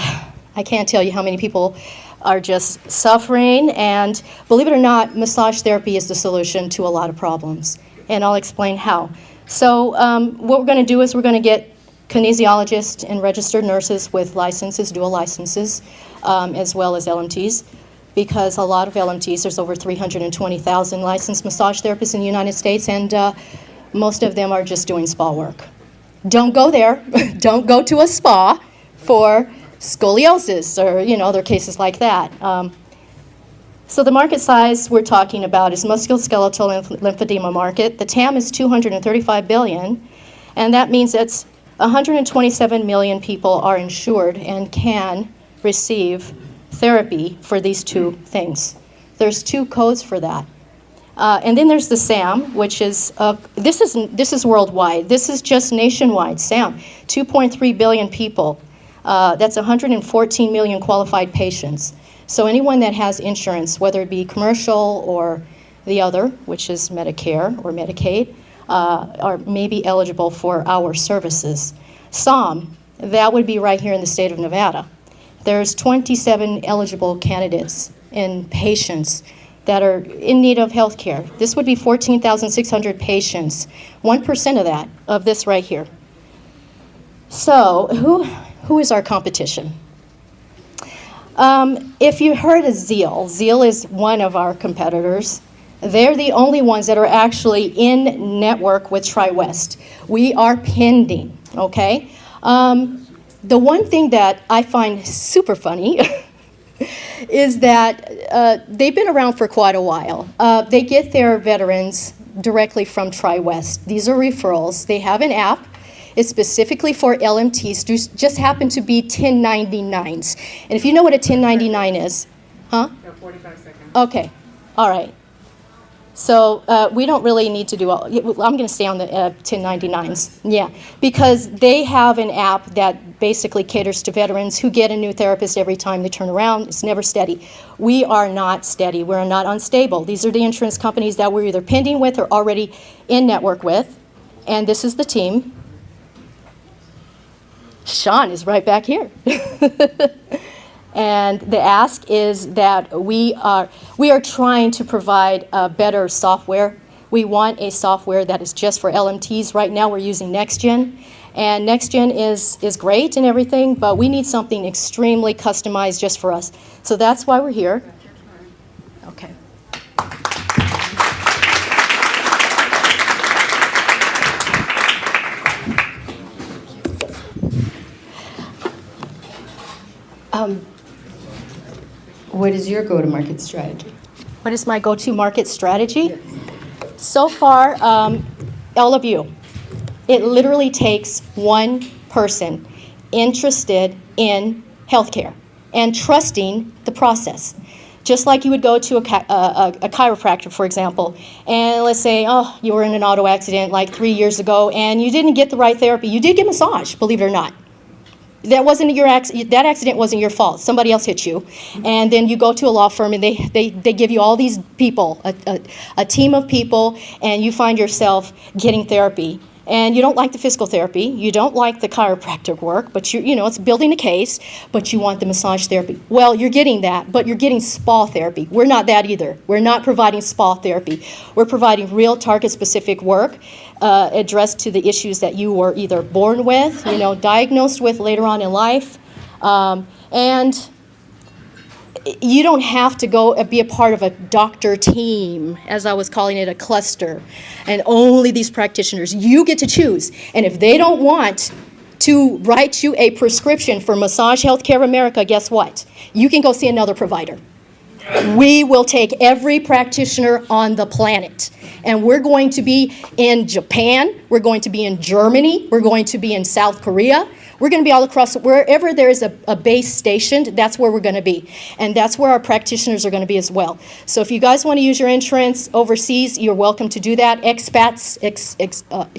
I can't tell you how many people are just suffering, and believe it or not, massage therapy is the solution to a lot of problems, and I'll explain how. So what we're going to do is we're going to get kinesiologists and registered nurses with licenses, dual licenses, as well as LMTs, because a lot of LMTs, there's over 320,000 licensed massage therapists in the United States, and most of them are just doing spa work. Don't go there. Don't go to a spa for scoliosis or other cases like that. So the market size we're talking about is musculoskeletal lymphedema market. The TAM is $235 billion, and that means that's 127 million people are insured and can receive therapy for these two things. There's two codes for that. And then there's the SAM, which is, this is worldwide. This is just nationwide, SAM. 2.3 billion people. That's 114 million qualified patients. So anyone that has insurance, whether it be commercial or the other, which is Medicare or Medicaid, are maybe eligible for our services. SAM, that would be right here in the state of Nevada. There's 27 eligible candidates and patients that are in need of health care. This would be 14,600 patients, 1% of that, of this right here. So who is our competition? If you heard of Zeal, Zeal is one of our competitors. They're the only ones that are actually in network with TriWest. We are pending, okay? The one thing that I find super funny is that they've been around for quite a while. They get their veterans directly from TriWest. These are referrals. They have an app. It's specifically for LMTs, just happen to be 1099s. And if you know what a 1099 is, huh? Yeah, 45 seconds. Okay, all right. So we don't really need to do all, I'm going to stay on the 1099s, yeah, because they have an app that basically caters to veterans who get a new therapist every time they turn around. It's never steady. We are not steady. We're not unstable. These are the insurance companies that we're either pending with or already in network with, and this is the team. Sean is right back here. And the ask is that we are trying to provide better software. We want a software that is just for LMTs. Right now we're using NextGen, and NextGen is great and everything, but we need something extremely customized just for us. So that's why we're here. Okay. What is your go-to-market strategy? What is my go-to-market strategy? Yes. So far, all of you, it literally takes one person. interested in healthcare and trusting the process. Just like you would go to a chiropractor, for example, and let's say, oh, you were in an auto accident like 3 years ago and you didn't get the right therapy. You did get massage, believe it or not. That wasn't your that accident wasn't your fault. Somebody else hit you. And then you go to a law firm and they give you all these people, a team of people, and you find yourself getting therapy. And you don't like the physical therapy, you don't like the chiropractic work, but you know, it's building a case, but you want the massage therapy. Well, you're getting that, but you're getting spa therapy. We're not that either. We're not providing spa therapy. We're providing real target-specific work addressed to the issues that you were either born with, you know, diagnosed with later on in life, and you don't have to go be a part of a doctor team, as I was calling it, a cluster, and only these practitioners. You get to choose. And if they don't want to write you a prescription for Massage Healthcare America, guess what? You can go see another provider. We will take every practitioner on the planet. And we're going to be in Japan, we're going to be in Germany, we're going to be in South Korea. We're going to be all across, wherever there is a base stationed, that's where we're going to be. And that's where our practitioners are going to be as well. So if you guys want to use your insurance overseas, you're welcome to do that. Expats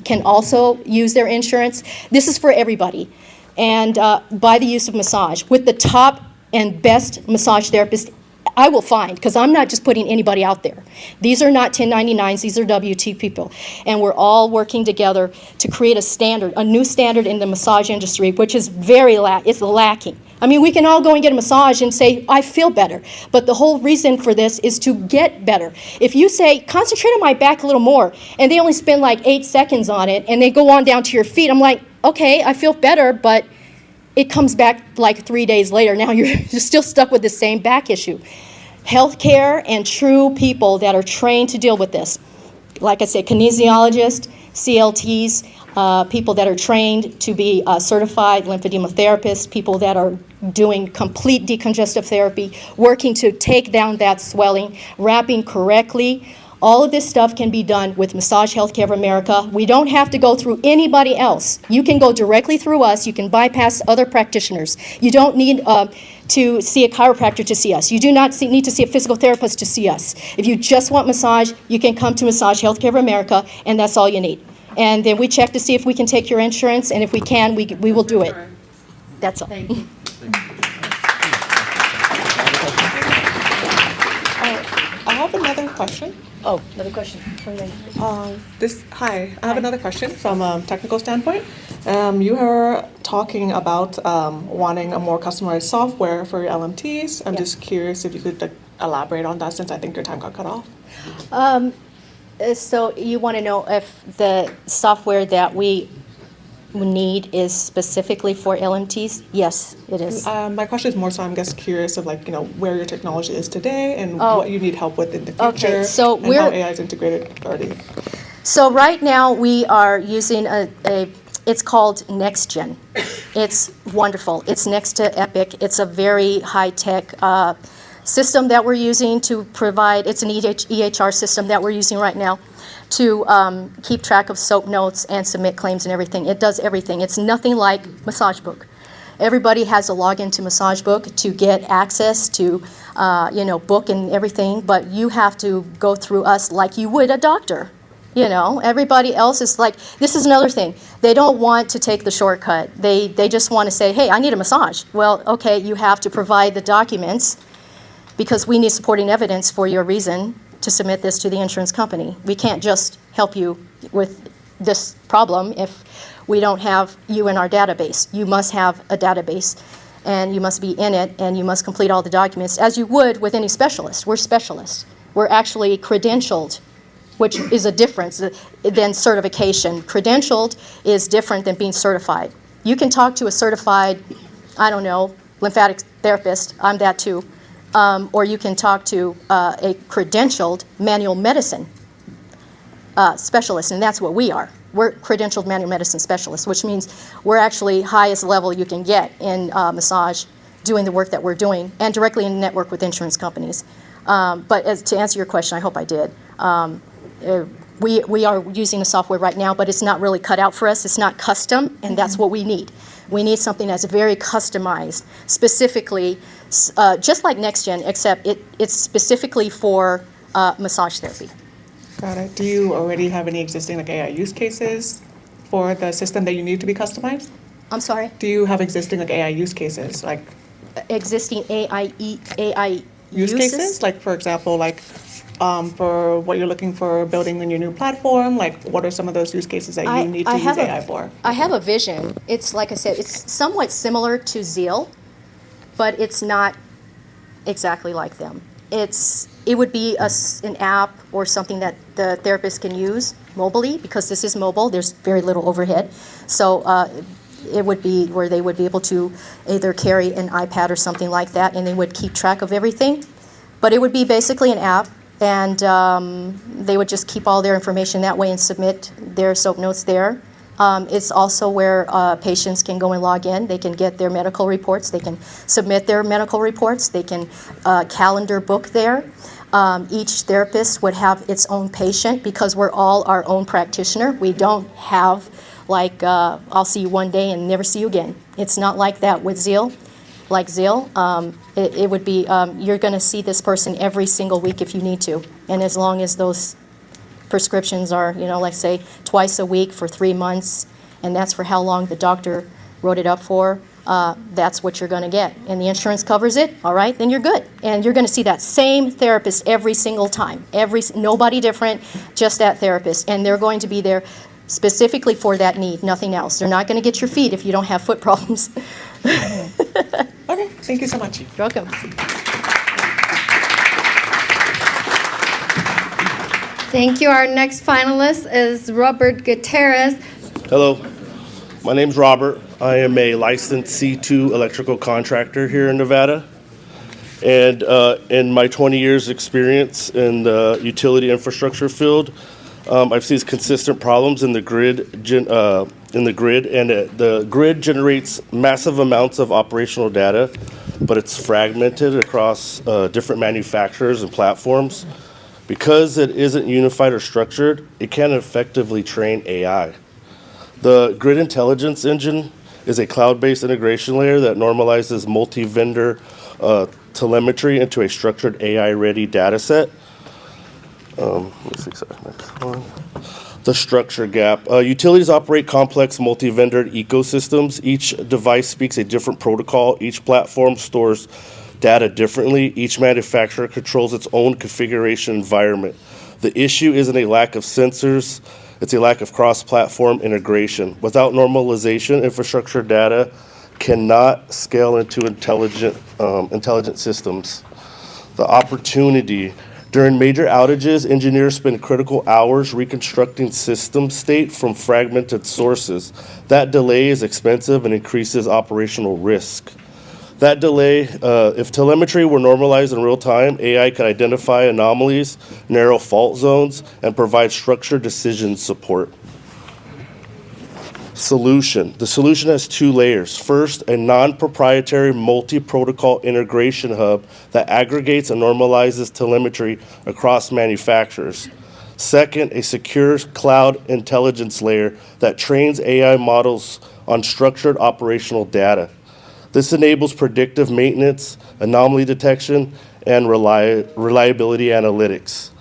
can also use their insurance. This is for everybody. And by the use of massage, with the top and best massage therapist I will find, because I'm not just putting anybody out there. These are not 1099s, these are WT people. And we're all working together to create a standard, a new standard in the massage industry, which is it's lacking. I mean, we can all go and get a massage and say, I feel better. But the whole reason for this is to get better. If you say, concentrate on my back a little more, and they only spend like 8 seconds on it, and they go on down to your feet, I'm like, okay, I feel better, but it comes back like 3 days later. Now you're still stuck with the same back issue. Healthcare and true people that are trained to deal with this. Like I said, kinesiologists, CLTs, people that are trained to be certified lymphedema therapists, people that are doing complete decongestive therapy, working to take down that swelling, wrapping correctly. All of this stuff can be done with Massage Healthcare of America. We don't have to go through anybody else. You can go directly through us. You can bypass other practitioners. You don't need to see a chiropractor to see us. You do not need to see a physical therapist to see us. If you just want massage, you can come to Massage Healthcare of America, and that's all you need. And then we check to see if we can take your insurance, and if we can, we will do it. That's all. Thank you. I have another question. Oh, another question. Hi, I have another question from a technical standpoint. You were talking about wanting a more customized software for your LMTs. I'm just curious if you could elaborate on that, since I think your time got cut off. So you want to know if the software that we need is specifically for LMTs? Yes, it is. My question is more so I'm just curious of where your technology is today and what you need help with in the future. Okay, so and how AI is integrated already. So right now we are using it's called NextGen. It's wonderful. It's next to Epic. It's a very high-tech system that we're using to provide, it's an EHR system that we're using right now to keep track of SOAP notes and submit claims and everything. It does everything. It's nothing like MassageBook. Everybody has a login to MassageBook to get access to, book and everything, but you have to go through us like you would a doctor. Everybody else is like, this is another thing. They don't want to take the shortcut. They just want to say, hey, I need a massage. Well, okay, you have to provide the documents because we need supporting evidence for your reason to submit this to the insurance company. We can't just help you with this problem if we don't have you in our database. You must have a database, and you must be in it, and you must complete all the documents, as you would with any specialist. We're specialists. We're actually credentialed, which is a difference than certification. Credentialed is different than being certified. You can talk to a certified, lymphatic therapist. I'm that too. Or you can talk to a credentialed manual medicine specialist, and that's what we are. We're credentialed manual medicine specialists, which means we're actually highest level you can get in massage, doing the work that we're doing, and directly in network with insurance companies. But to answer your question, I hope I did. we are using the software right now, but it's not really cut out for us. It's not custom, and that's what we need. We need something that's very customized, specifically, just like NextGen, except it's specifically for massage therapy. Got it. Do you already have any existing like AI use cases for the system that you need to be customized? I'm sorry? Do you have existing like AI use cases, like Existing AI use cases? Like for example, like for what you're looking for building in your new platform, like what are some of those use cases that you need to use AI for? I have a vision. It's like I said, it's somewhat similar to Zeal, but it's not exactly like them. It would be an app or something that the therapist can use mobilely, because this is mobile. There's very little overhead. So it would be where they would be able to either carry an iPad or something like that, and they would keep track of everything. But it would be basically an app, and they would just keep all their information that way and submit their soap notes there. It's also where patients can go and log in. They can get their medical reports. They can submit their medical reports. They can calendar book there. Each therapist would have its own patient, because we're all our own practitioner. We don't have like, I'll see you one day and never see you again. It's not like that with Zeal. Like Zeal, it would be, you're going to see this person every single week if you need to. And as long as those prescriptions are, let's say twice a week for 3 months, and that's for how long the doctor wrote it up for, that's what you're going to get. And the insurance covers it, all right, then you're good. And you're going to see that same therapist every single time. Nobody different, just that therapist. And they're going to be there specifically for that need, nothing else. They're not going to get your feet if you don't have foot problems. Okay, thank you so much. You're welcome. Thank you. Our next finalist is Robert Gutierrez. Hello, my name's Robert. I am a licensed C2 electrical contractor here in Nevada. And in my 20 years experience in the utility infrastructure field, I've seen consistent problems in the grid, and the grid generates massive amounts of operational data, but it's fragmented across different manufacturers and platforms. Because it isn't unified or structured, it can't effectively train AI. The Grid Intelligence Engine is a cloud-based integration layer that normalizes multi-vendor telemetry into a structured AI-ready data set. Next one. The structure gap. Utilities operate complex multi-vendor ecosystems. Each device speaks a different protocol. Each platform stores data differently. Each manufacturer controls its own configuration environment. The issue isn't a lack of sensors, it's a lack of cross-platform integration. Without normalization, infrastructure data cannot scale into intelligent systems. The opportunity. During major outages, engineers spend critical hours reconstructing system state from fragmented sources. That delay is expensive and increases operational risk. That delay, if telemetry were normalized in real time, AI could identify anomalies, narrow fault zones, and provide structured decision support. Solution. The solution has 2 layers. First, a non-proprietary multi-protocol integration hub that aggregates and normalizes telemetry across manufacturers. Second, a secure cloud intelligence layer that trains AI models on structured operational data. This enables predictive maintenance, anomaly detection, and reliability analytics.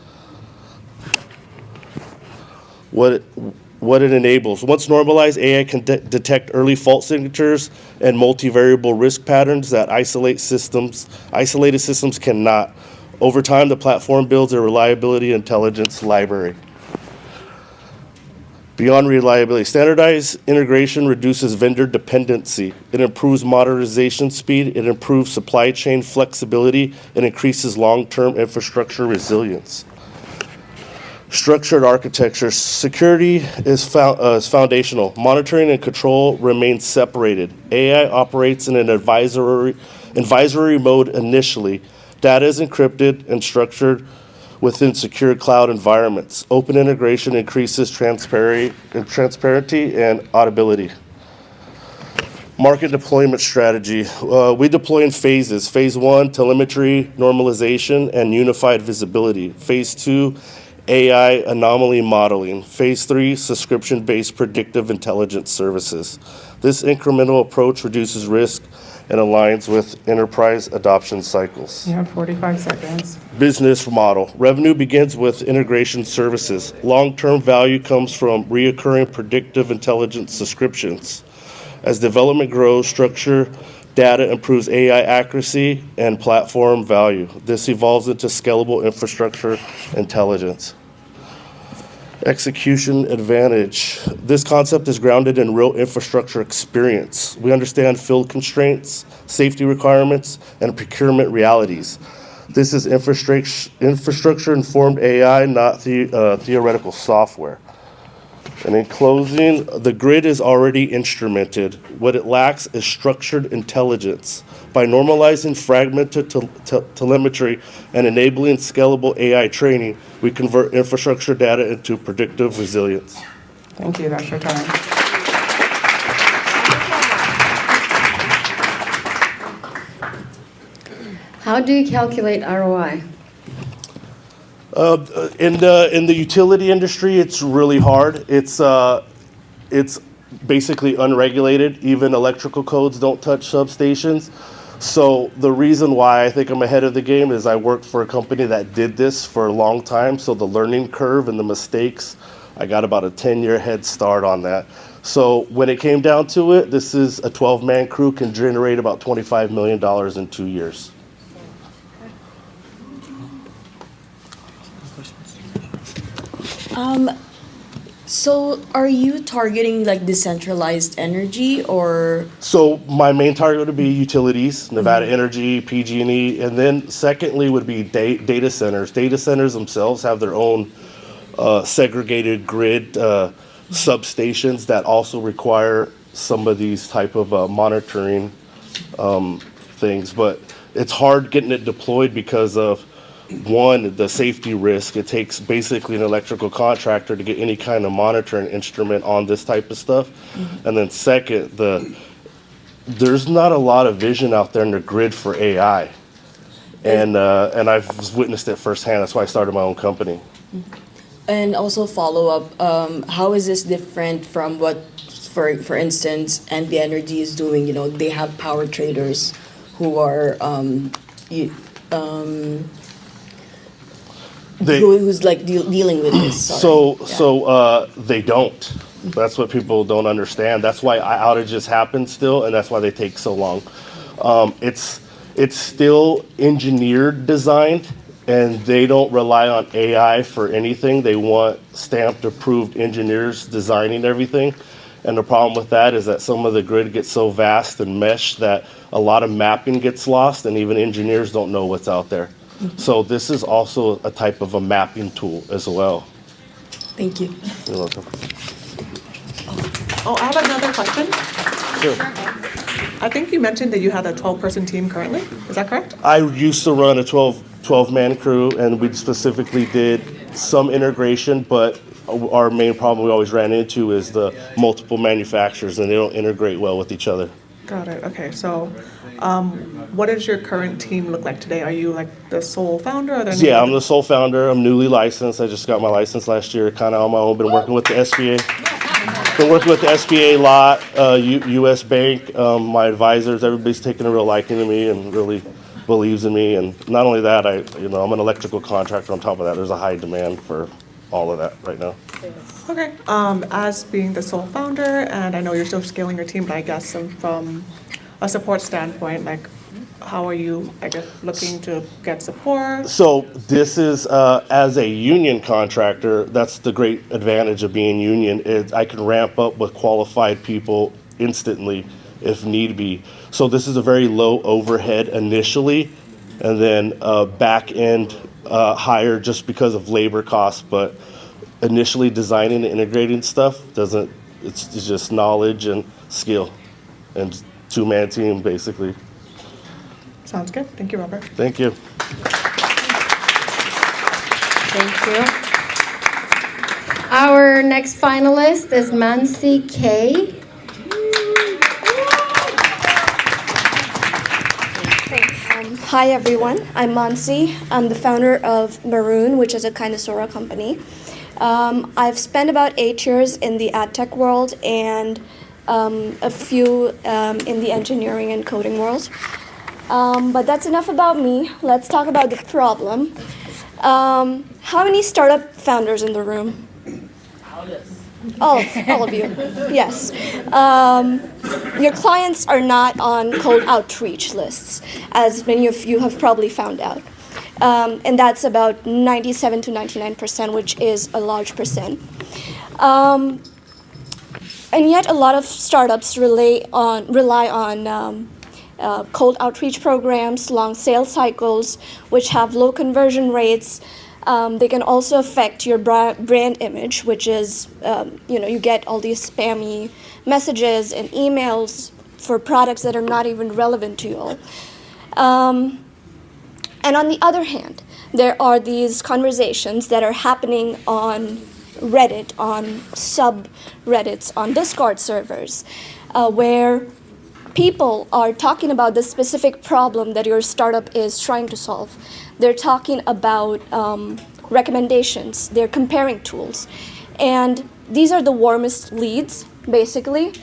What it enables. Once normalized, AI can detect early fault signatures and multivariable risk patterns that isolated systems cannot. Over time, the platform builds a reliability intelligence library. Beyond reliability, standardized integration reduces vendor dependency. It improves modernization speed, it improves supply chain flexibility, and increases long-term infrastructure resilience. Structured architecture. Security is foundational. Monitoring and control remain separated. AI operates in an advisory mode initially. Data is encrypted and structured within secure cloud environments. Open integration increases transparency and audibility. Market deployment strategy. We deploy in phases. Phase 1, telemetry, normalization, and unified visibility. Phase 2, AI anomaly modeling. Phase 3, subscription-based predictive intelligence services. This incremental approach reduces risk and aligns with enterprise adoption cycles. You have 45 seconds. Business model. Revenue begins with integration services. Long-term value comes from reoccurring predictive intelligence subscriptions. As development grows, structure data improves AI accuracy and platform value. This evolves into scalable infrastructure intelligence. Execution advantage. This concept is grounded in real infrastructure experience. We understand field constraints, safety requirements, and procurement realities. This is infrastructure-informed AI, not theoretical software. And in closing, the grid is already instrumented. What it lacks is structured intelligence. By normalizing fragmented telemetry and enabling scalable AI training, we convert infrastructure data into predictive resilience. Thank you, that's your time. How do you calculate ROI? In the utility industry, it's really hard. It's basically unregulated. Even electrical codes don't touch substations. So the reason why I think I'm ahead of the game is I worked for a company that did this for a long time. So the learning curve and the mistakes, I got about a 10-year head start on that. So when it came down to it, this is a 12-man crew can generate about $25 million in 2 years. So are you targeting like decentralized energy or? So my main target would be utilities, Nevada Energy, PG&E, and then secondly would be data centers. Data centers themselves have their own segregated grid substations that also require some of these type of monitoring things, but it's hard getting it deployed because of one, the safety risk. It takes basically an electrical contractor to get any kind of monitoring instrument on this type of stuff. And then second, there's not a lot of vision out there in the grid for AI. And I've witnessed it firsthand. That's why I started my own company. And also follow up, how is this different from what, for instance, NV Energy is doing? You know, they have power traders who are who's like dealing with this. So they don't. That's what people don't understand. That's why outages happen still, and that's why they take so long. It's still engineered, designed, and they don't rely on AI for anything. They want stamped, approved engineers designing everything. And the problem with that is that some of the grid gets so vast and meshed that a lot of mapping gets lost, and even engineers don't know what's out there. So this is also a type of a mapping tool as well. Thank you. You're welcome. Oh, I have another question. Sure. I think you mentioned that you had a 12-person team currently. Is that correct? I used to run a 12-man crew, and we specifically did some integration, but our main problem we always ran into is the multiple manufacturers, and they don't integrate well with each other. Got it. Okay. So, what does your current team look like today? Are you like the sole founder? Or Yeah, I'm the sole founder. I'm newly licensed. I just got my license last year, kind of on my own. Been working with the SBA. Been working with the SBA a lot, U.S. Bank, my advisors. Everybody's taking a real liking to me and really believes in me. And not only that, I'm an electrical contractor. On top of that, there's a high demand for all of that right now. Okay. As being the sole founder, and I know you're still scaling your team, but I guess from a support standpoint, like, how are you, I guess, looking to get support? So this is, as a union contractor, that's the great advantage of being union, is I can ramp up with qualified people instantly if need be. So this is a very low overhead initially, and then back end higher just because of labor costs, but initially designing and integrating stuff it's just knowledge and skill, and two-man team basically. Sounds good. Thank you, Robert. Thank you. Thank you. Our next finalist is Mansi K. Thanks. Hi everyone, I'm Mansi. I'm the founder of Marǔn, which is a Kinesura company. I've spent about 8 years in the ad tech world and a few in the engineering and coding world. But that's enough about me. Let's talk about the problem. How many startup founders in the room? All of you, yes. Your clients are not on cold outreach lists, as many of you have probably found out. And that's about 97 to 99%, which is a large percent. And yet a lot of startups rely on cold outreach programs, long sales cycles, which have low conversion rates. They can also affect your brand image, which is, you get all these spammy messages and emails for products that are not even relevant to you all. And on the other hand, there are these conversations that are happening on Reddit, on subreddits, on Discord servers, where people are talking about the specific problem that your startup is trying to solve. They're talking about recommendations. They're comparing tools. And these are the warmest leads, basically.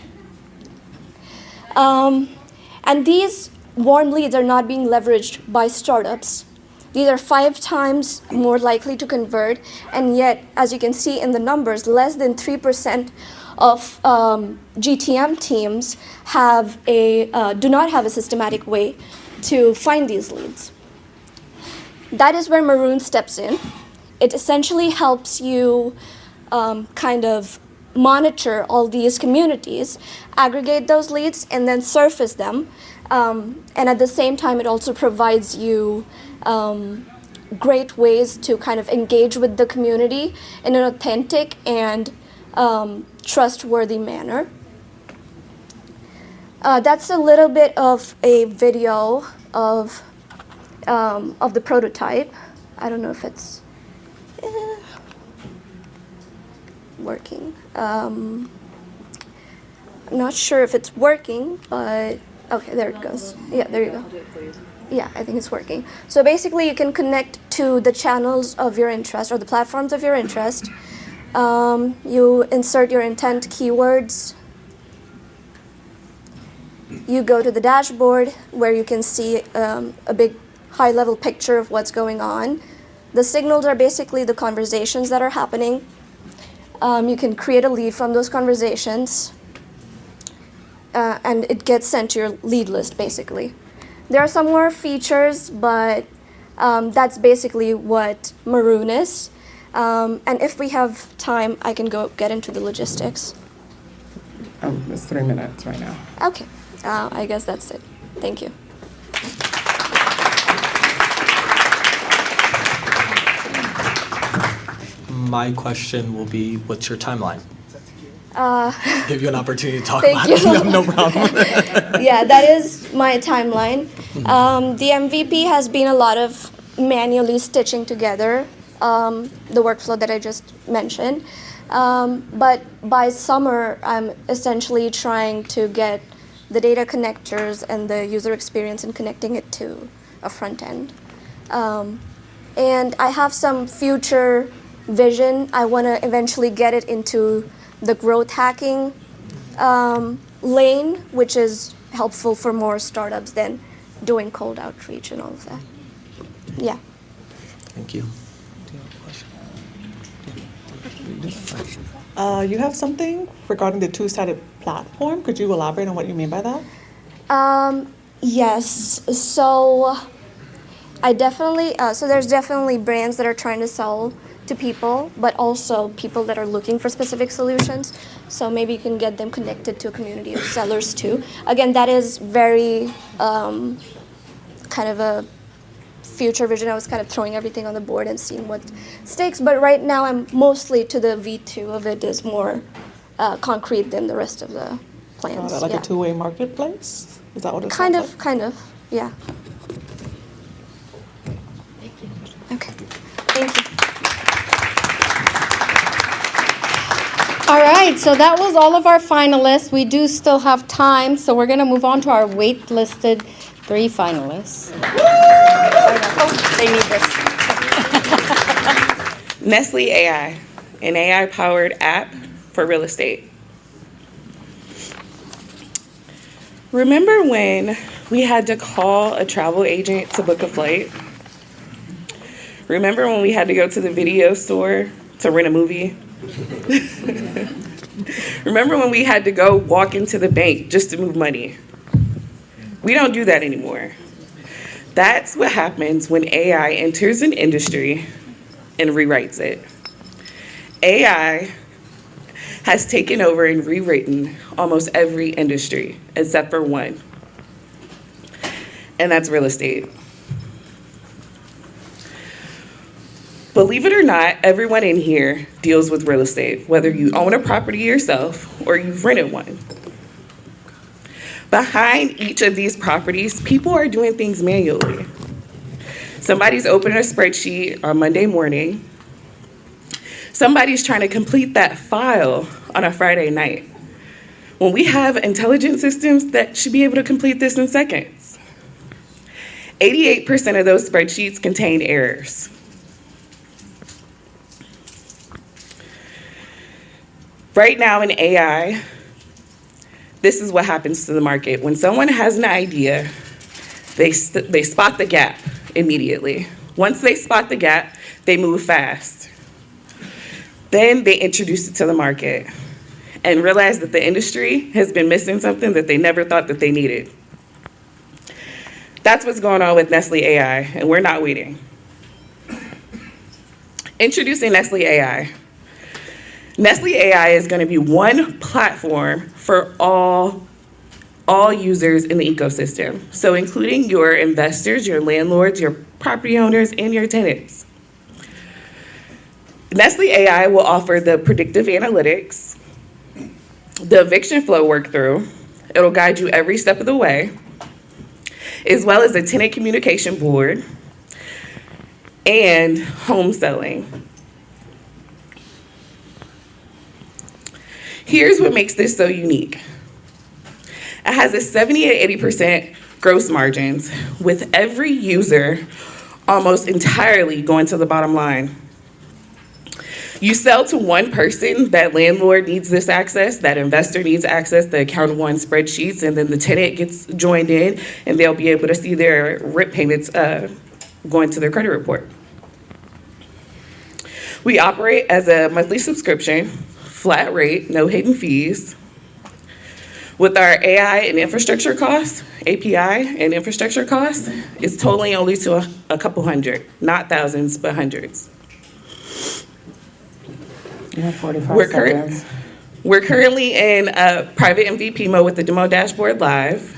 And these warm leads are not being leveraged by startups. These are 5 times more likely to convert, and yet, as you can see in the numbers, less than 3% of GTM teams do not have a systematic way to find these leads. That is where Marǔn steps in. It essentially helps you kind of monitor all these communities, aggregate those leads, and then surface them. And at the same time, it also provides you great ways to kind of engage with the community in an authentic and trustworthy manner. That's a little bit of a video of the prototype. I don't know if it's working. I'm not sure if it's working, but okay, there it goes. Yeah, there you go. Yeah, I think it's working. So basically, you can connect to the channels of your interest or the platforms of your interest. You insert your intent keywords. You go to the dashboard where you can see a big high-level picture of what's going on. The signals are basically the conversations that are happening. You can create a lead from those conversations, and it gets sent to your lead list, basically. There are some more features, but that's basically what Marǔn is. And if we have time, I can go get into the logistics. It's 3 minutes right now. Okay, I guess that's it. Thank you. My question will be, what's your timeline? Give you an opportunity to talk Thank about you. it. No problem. Yeah, that is my timeline. The MVP has been a lot of manually stitching together the workflow that I just mentioned. But by summer, I'm essentially trying to get the data connectors and the user experience and connecting it to a front end. And I have some future vision. I want to eventually get it into the growth hacking lane, which is helpful for more startups than doing cold outreach and all of that. Yeah. Thank you. You have something regarding the two-sided platform. Could you elaborate on what you mean by that? Yes. So I definitely, so there's definitely brands that are trying to sell to people, but also people that are looking for specific solutions. So maybe you can get them connected to a community of sellers too. Again, that is very kind of a future vision. I was kind of throwing everything on the board and seeing what sticks, but right now I'm mostly to the V2 of it is more concrete than the rest of the plans. Like a two-way marketplace? Is that what it's kind of, yeah. Okay, thank you. All right, so that was all of our finalists. We do still have time, so we're going to move on to our waitlisted 3 finalists. They need this. Nestle AI, an AI-powered app for real estate. Remember when we had to call a travel agent to book a flight? Remember when we had to go to the video store to rent a movie? Remember when we had to go walk into the bank just to move money? We don't do that anymore. That's what happens when AI enters an industry and rewrites it. AI has taken over and rewritten almost every industry except for one, and that's real estate. Believe it or not, everyone in here deals with real estate, whether you own a property yourself or you've rented one. Behind each of these properties, people are doing things manually. Somebody's opening a spreadsheet on Monday morning. Somebody's trying to complete that file on a Friday night. When we have intelligent systems that should be able to complete this in seconds. 88% of those spreadsheets contain errors. Right now in AI, this is what happens to the market. When someone has an idea, they spot the gap immediately. Once they spot the gap, they move fast. Then they introduce it to the market and realize that the industry has been missing something that they never thought that they needed. That's what's going on with Nestle AI, and we're not waiting. Introducing Nestle AI. Nestle AI is going to be one platform for all users in the ecosystem, so including your investors, your landlords, your property owners, and your tenants. Nestle AI will offer the predictive analytics, the eviction flow workthrough. It'll guide you every step of the way, as well as a tenant communication board and home selling. Here's what makes this so unique. It has a 70 to 80% gross margins, with every user almost entirely going to the bottom line. You sell to one person, that landlord needs this access, that investor needs access, the accountable on spreadsheets, and then the tenant gets joined in and they'll be able to see their rent payments going to their credit report. We operate as a monthly subscription, flat rate, no hidden fees. With our AI and infrastructure costs, API and infrastructure costs, it's totaling only to a couple hundred, not thousands, but hundreds. You have 45 seconds. We're currently in private MVP mode with the demo dashboard live.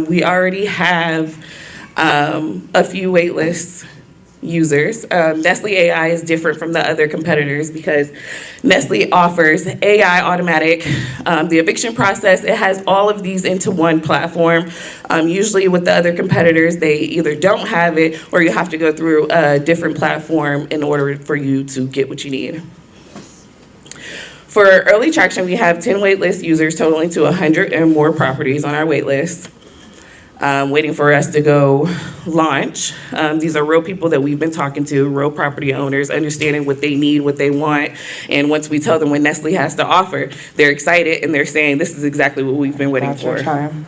We already have a few waitlist users. Nestle AI is different from the other competitors because Nestle offers AI automatic, the eviction process. It has all of these into one platform. Usually with the other competitors, they either don't have it or you have to go through a different platform in order for you to get what you need. For early traction, we have 10 waitlist users totaling to 100 and more properties on our waitlist, waiting for us to go launch. These are real people that we've been talking to, real property owners, understanding what they need, what they want. And once we tell them what Nestle has to offer, they're excited and they're saying, this is exactly what we've been waiting for. That's your time.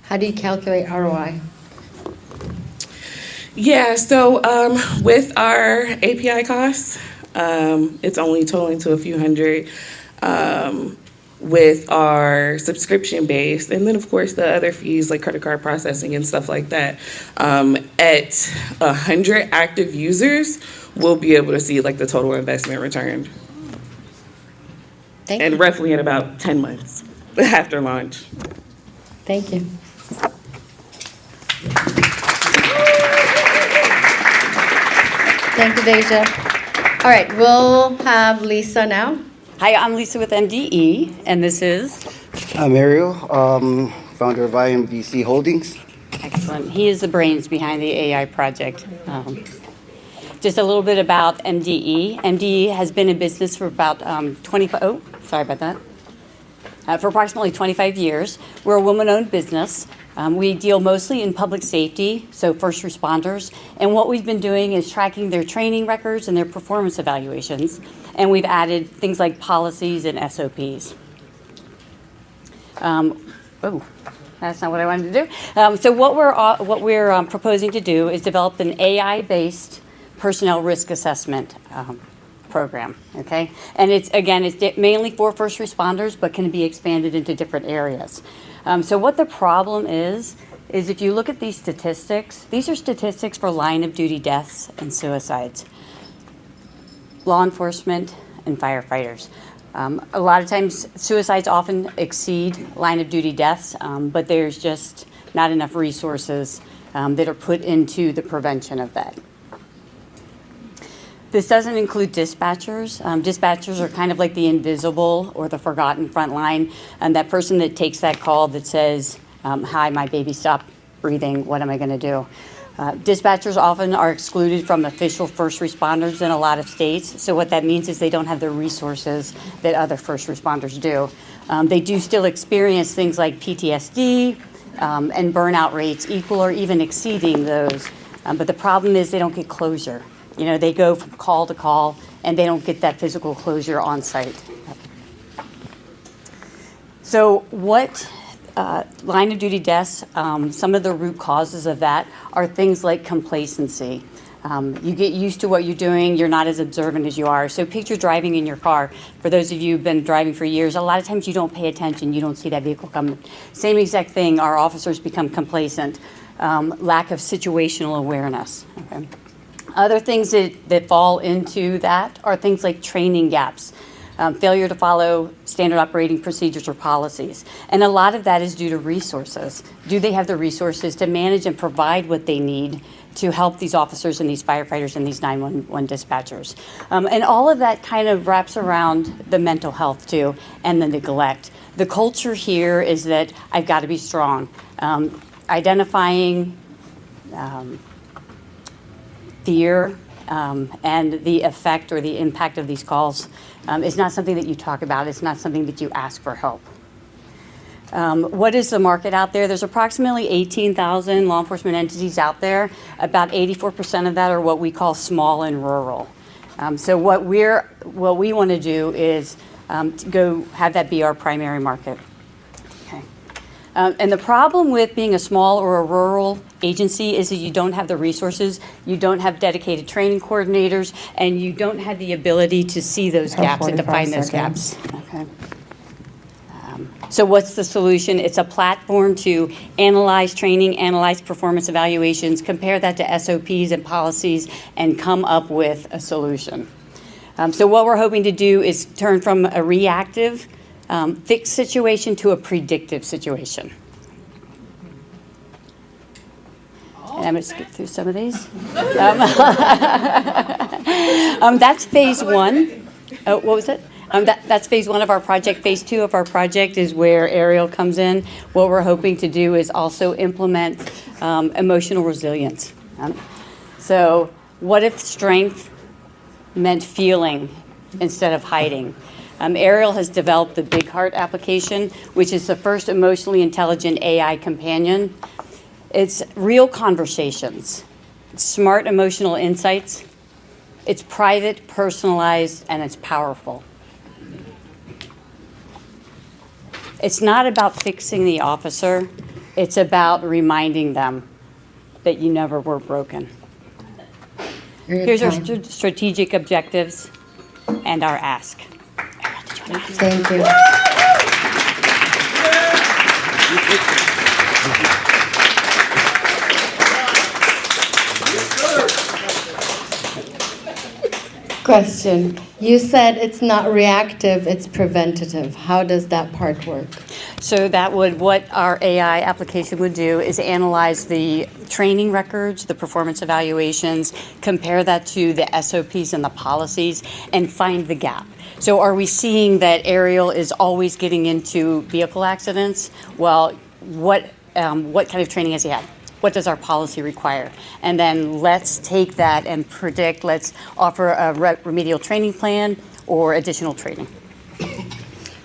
How do you calculate ROI? Yeah, so with our API costs, it's only totaling to a few hundred. With our subscription base, and then of course the other fees like credit card processing and stuff like that. At 100 active users, we'll be able to see like the total investment return. Thank and you. roughly in about 10 months after launch. Thank you. Thank you, Dajia. All right, we'll have Lisa now. Hi, I'm Lisa with MDE, and this is? I'm Ariel, founder of IMBC Holdings. Excellent. He is the brains behind the AI project. just a little bit about MDE. MDE has been in business for about 25, oh, sorry about that. For approximately 25 years. We're a woman-owned business. We deal mostly in public safety, so first responders. And what we've been doing is tracking their training records and their performance evaluations. And we've added things like policies and SOPs. Oh, that's not what I wanted to do. So what we're proposing to do is develop an AI-based personnel risk assessment program, okay? And it's mainly for first responders, but can be expanded into different areas. So what the problem is if you look at these statistics, these are statistics for line of duty deaths and suicides, law enforcement and firefighters. A lot of times suicides often exceed line of duty deaths, but there's just not enough resources that are put into the prevention of that. This doesn't include dispatchers. Dispatchers are kind of like the invisible or the forgotten front line, and that person that takes that call that says, hi, my baby stopped breathing, what am I going to do? Dispatchers often are excluded from official first responders in a lot of states, so what that means is they don't have the resources that other first responders do. They do still experience things like PTSD and burnout rates equal or even exceeding those, but the problem is they don't get closure. You know, they go from call to call, and they don't get that physical closure on site. So what line of duty deaths, some of the root causes of that are things like complacency. You get used to what you're doing, you're not as observant as you are. So picture driving in your car. For those of you who've been driving for years, a lot of times you don't pay attention, you don't see that vehicle coming. Same exact thing, our officers become complacent. Lack of situational awareness. Okay. Other things that fall into that are things like training gaps, failure to follow standard operating procedures or policies. And a lot of that is due to resources. Do they have the resources to manage and provide what they need to help these officers and these firefighters and these 911 dispatchers? And all of that kind of wraps around the mental health too, and the neglect. The culture here is that I've got to be strong. Identifying fear and the effect or the impact of these calls is not something that you talk about. It's not something that you ask for help. What is the market out there? There's approximately 18,000 law enforcement entities out there. About 84% of that are what we call small and rural. So what we want to do is to go have that be our primary market. Okay. And the problem with being a small or a rural agency is that you don't have the resources, you don't have dedicated training coordinators, and you don't have the ability to see those gaps and define those gaps. Okay. So what's the solution? It's a platform to analyze training, analyze performance evaluations, compare that to SOPs and policies, and come up with a solution. So what we're hoping to do is turn from a reactive, fixed situation to a predictive situation. And I'm going to skip through some of these. That's phase one. Oh, what was it? That's phase one of our project. Phase two of our project is where Ariel comes in. What we're hoping to do is also implement emotional resilience. So what if strength meant feeling instead of hiding? Ariel has developed the Big Heart application, which is the first emotionally intelligent AI companion. It's real conversations, smart emotional insights. It's private, personalized, and it's powerful. It's not about fixing the officer. It's about reminding them that you never were broken. Here's our strategic objectives and our ask. Thank you. Question. You said it's not reactive, it's preventative. How does that part work? So what our AI application would do is analyze the training records, the performance evaluations, compare that to the SOPs and the policies, and find the gap. So are we seeing that Ariel is always getting into vehicle accidents? Well, what kind of training has he had? What does our policy require? And then let's take that and predict, let's offer a remedial training plan or additional training.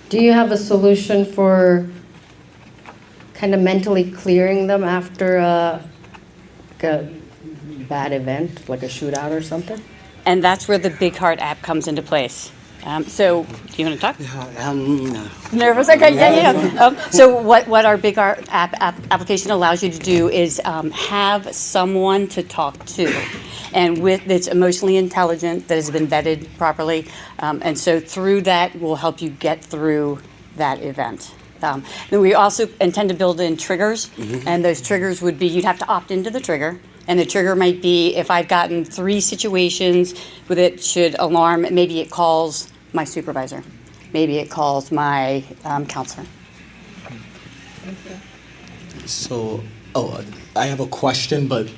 Do you have a solution for kind of mentally clearing them after like a bad event, like a shootout or something? And that's where the Big Heart app comes into place. So, do you want to talk? Nervous? Okay, yeah. So what our Big Heart application allows you to do is have someone to talk to, and that's emotionally intelligent, that has been vetted properly, and so through that will help you get through that event. Then we also intend to build in triggers, and those triggers would be, you'd have to opt into the trigger. And the trigger might be, if I've gotten 3 situations with it should alarm, maybe it calls my supervisor. Maybe it calls my counselor. So, I have a question, but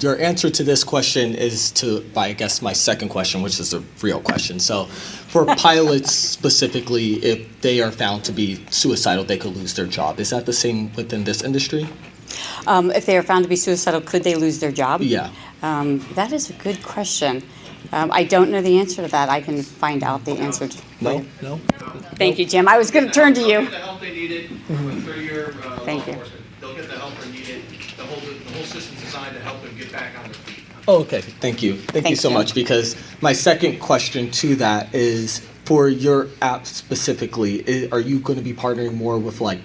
your answer to this question is to, I guess, my second question, which is a real question. So, for pilots specifically, if they are found to be suicidal, they could lose their job. Is that the same within this industry? If they are found to be suicidal, could they lose their job? Yeah. That is a good question. I don't know the answer to that. I can find out the answer. No. Thank you, Jim. I was going to turn to you. The help they needed through your Thank you. They'll get the help they needed. The whole system's designed to help them get back on their feet. Oh, okay. Thank you. Thank you so much. Because my second question to that is, for your app specifically, are you going to be partnering more with like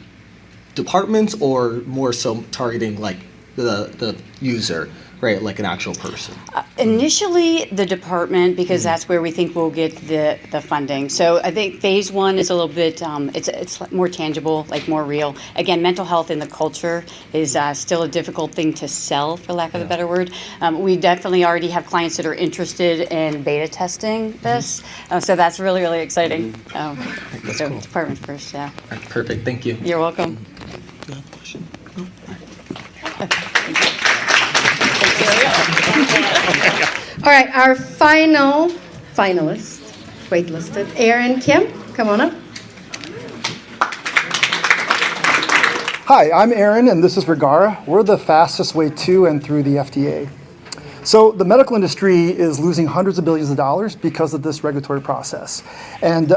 departments or more so targeting like the user, right, like an actual person? Initially, the department, because that's where we think we'll get the funding. So I think phase 1 is a little bit, it's more tangible, like more real. Again, mental health in the culture is still a difficult thing to sell, for lack of a better word. We definitely already have clients that are interested in beta testing this. So that's really, really exciting. So cool. Department first, yeah. Right, perfect. Thank you. You're welcome. You have a question? No? All right, our final finalist, waitlisted, Aaron Kim, come on up. Hi, I'm Aaron, and this is Regara. We're the fastest way to and through the FDA. So the medical industry is losing hundreds of billions of dollars because of this regulatory process. And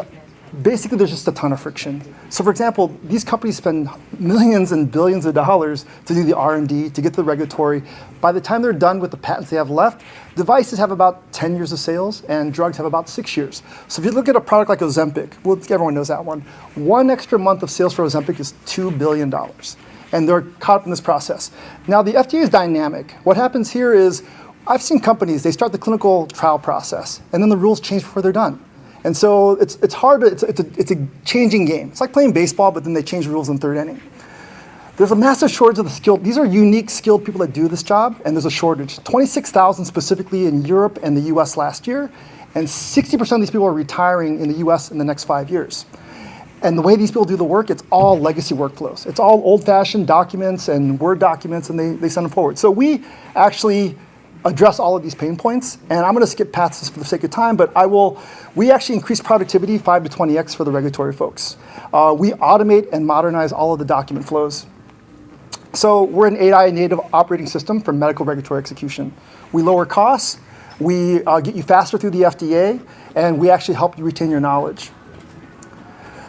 basically, there's just a ton of friction. So for example, these companies spend millions and billions of dollars to do the R&D, to get the regulatory. By the time they're done with the patents they have left, devices have about 10 years of sales, and drugs have about 6 years. So if you look at a product like Ozempic, well, everyone knows that one. 1 extra month of sales for Ozempic is $2 billion. And they're caught up in this process. Now, the FDA is dynamic. What happens here is, I've seen companies, they start the clinical trial process, and then the rules change before they're done. And so it's hard, it's a changing game. It's like playing baseball, but then they change the rules in third inning. There's a massive shortage of the skilled, these are unique skilled people that do this job, and there's a shortage. 26,000 specifically in Europe and the US last year, and 60% of these people are retiring in the US in the next 5 years. And the way these people do the work, it's all legacy workflows. It's all old-fashioned documents and Word documents, and they send them forward. So we actually address all of these pain points, and I'm gonna skip past this for the sake of time, but we actually increase productivity 5 to 20x for the regulatory folks. We automate and modernize all of the document flows. So we're an AI native operating system for medical regulatory execution. We lower costs, we get you faster through the FDA, and we actually help you retain your knowledge.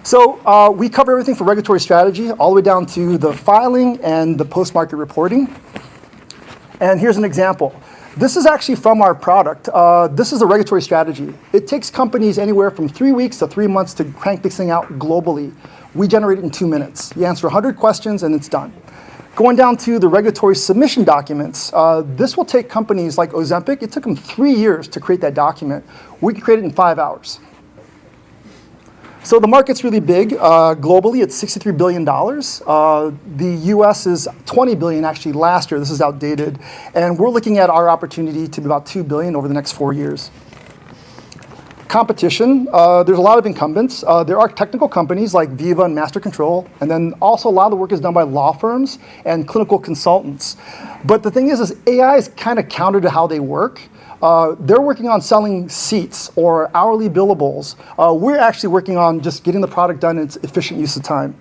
So we cover everything from regulatory strategy all the way down to the filing and the post-market reporting. And here's an example. This is actually from our product. This is a regulatory strategy. It takes companies anywhere from 3 weeks to 3 months to crank this thing out globally. We generate it in 2 minutes. You answer 100 questions and it's done. Going down to the regulatory submission documents, this will take companies like Ozempic. It took them 3 years to create that document. We can create it in 5 hours. So the market's really big. Globally, it's $63 billion. The US is $20 billion actually last year. This is outdated. And we're looking at our opportunity to be about $2 billion over the next 4 years. Competition, there's a lot of incumbents. There are technical companies like Viva and Master Control, and then also a lot of the work is done by law firms and clinical consultants. But the thing is AI is kind of counter to how they work. They're working on selling seats or hourly billables. We're actually working on just getting the product done in its efficient use of time.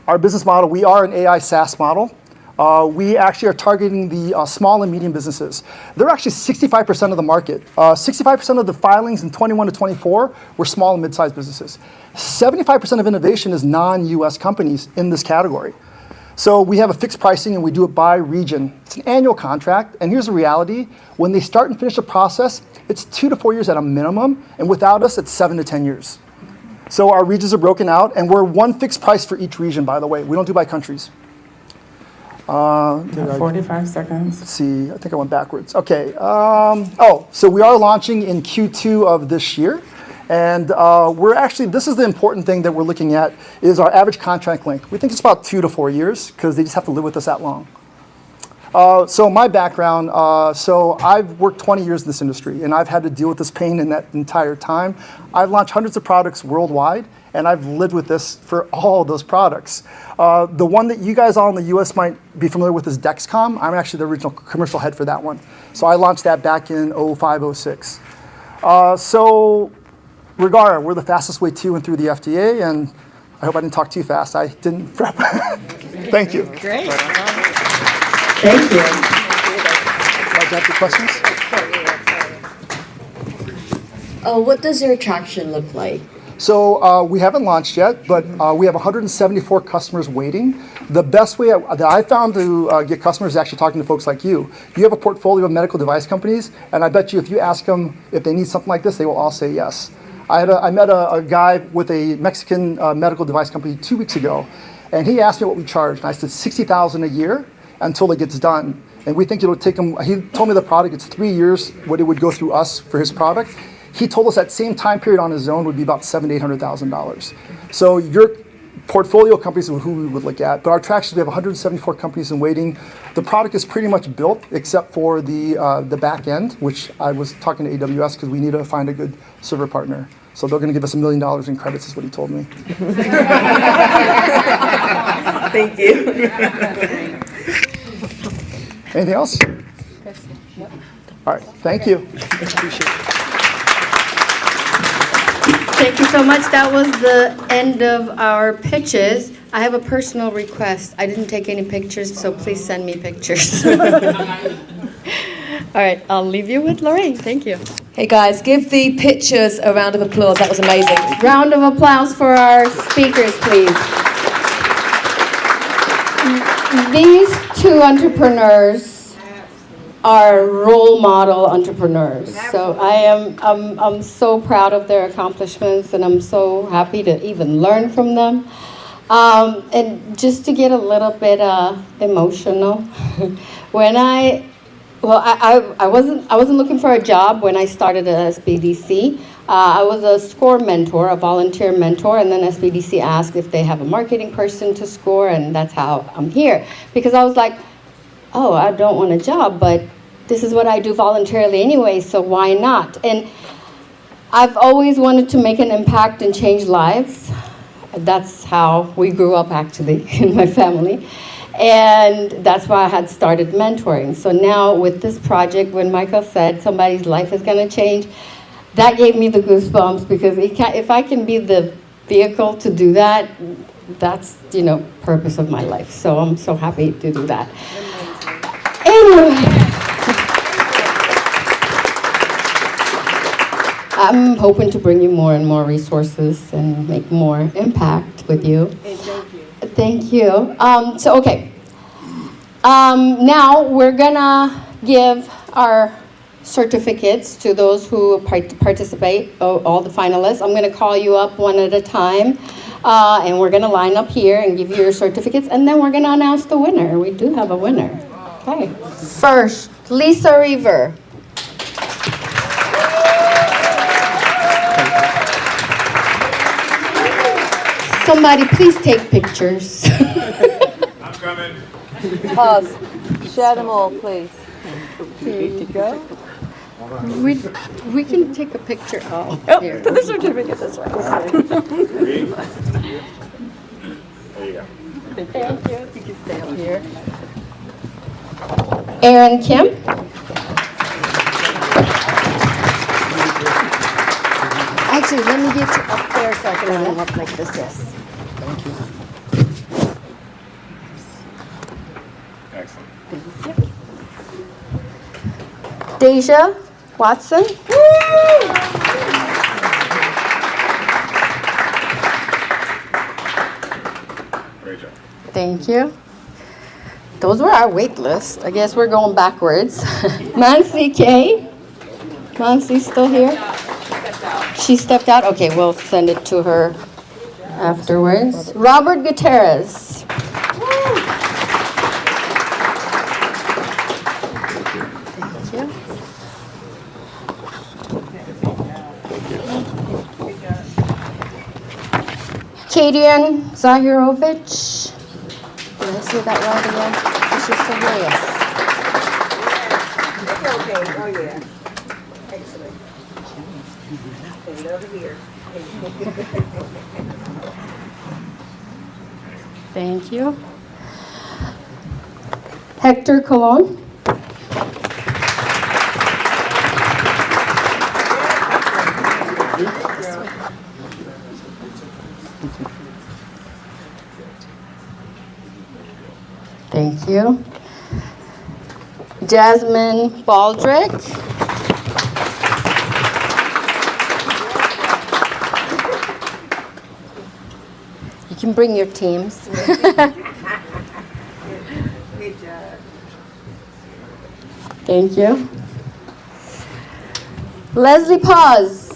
Our business model, we are an AI SaaS model. We actually are targeting the small and medium businesses. They're actually 65% of the market. 65% of the filings in 21 to 24 were small and mid-sized businesses. 75% of innovation is non-US companies in this category. So we have a fixed pricing and we do it by region. It's an annual contract, and here's the reality. When they start and finish a process, it's 2 to 4 years at a minimum, and without us, it's 7 to 10 years. So our regions are broken out, and we're one fixed price for each region, by the way. We don't do by countries. 45 seconds. Let's see, I think I went backwards. Okay, so we are launching in Q2 of this year. And we're actually, this is the important thing that we're looking at, is our average contract length. We think it's about 2 to 4 years, because they just have to live with us that long. So my background, so I've worked 20 years in this industry, and I've had to deal with this pain in that entire time. I've launched hundreds of products worldwide, and I've lived with this for all of those products. The one that you guys all in the US might be familiar with is Dexcom. I'm actually the original commercial head for that one. So I launched that back in 05, 06. So Regara, we're the fastest way to and through the FDA, and I hope I didn't talk too fast. I didn't prep. Thank you. Great. Thank you. Do you have any questions? What does your traction look like? So we haven't launched yet, but we have 174 customers waiting. The best way that I found to get customers is actually talking to folks like you. You have a portfolio of medical device companies, and I bet you if you ask them if they need something like this, they will all say yes. I met a guy with a Mexican medical device company 2 weeks ago, and he asked me what we charge, and I said $60,000 a year until it gets done. And we think it'll take him, he told me the product, it's 3 years what it would go through us for his product. He told us that same time period on his own would be about $700,000 to $800,000. So your portfolio companies are who we would look at, but our traction, we have 174 companies in waiting. The product is pretty much built except for the back end, which I was talking to AWS because we need to find a good server partner. So they're going to give us $1 million in credits, is what he told me. Thank you. Anything else? All right, thank you. Appreciate it. Thank you so much. That was the end of our pitches. I have a personal request. I didn't take any pictures, so please send me pictures. All right, I'll leave you with Lorraine. Thank you. Hey guys, give the pitchers a round of applause. That was amazing. Round of applause for our speakers, please. These two entrepreneurs are role model entrepreneurs. So I'm so proud of their accomplishments, and I'm so happy to even learn from them. And just to get a little bit emotional, when I wasn't looking for a job when I started at SBDC. I was a score mentor, a volunteer mentor, and then SBDC asked if they have a marketing person to score, and that's how I'm here. Because I was like, oh, I don't want a job, but this is what I do voluntarily anyway, so why not? And I've always wanted to make an impact and change lives. That's how we grew up, actually, in my family. And that's why I had started mentoring. So now with this project, when Michael said somebody's life is going to change, that gave me the goosebumps, because if I can be the vehicle to do that, that's, purpose of my life. So I'm so happy to do that. Anyway, I'm hoping to bring you more and more resources and make more impact with you. Thank you. Okay. Now we're gonna give our certificates to those who participate, all the finalists. I'm gonna call you up one at a time, and we're gonna line up here and give you your certificates, and then we're gonna announce the winner. We do have a winner. Okay. First, Lisa Reaver. Somebody please take pictures. I'm coming. Pause. Share them all, please. Here you go. We can take a picture. Oh, here. Put the certificate this way. There you go. Thank you. You can stay up here. Aaron Kim. Actually, let me get you up there so I can line up like this. Yes. Thank you. Dajia Watson. Thank you. Those were our wait list. I guess we're going backwards. Mansi K. Mansi's still here? She stepped out? Okay, we'll send it to her afterwards. Robert Gutierrez. Thank you. Kedrian Zahirovic. Did I say that right again? Is she still here? Yes. Okay. Oh, yeah. Excellent. And over here. Thank you. Héctor Colón. Thank you. Jasmine Baldric. You can bring your teams. Thank you. Leslie Paz.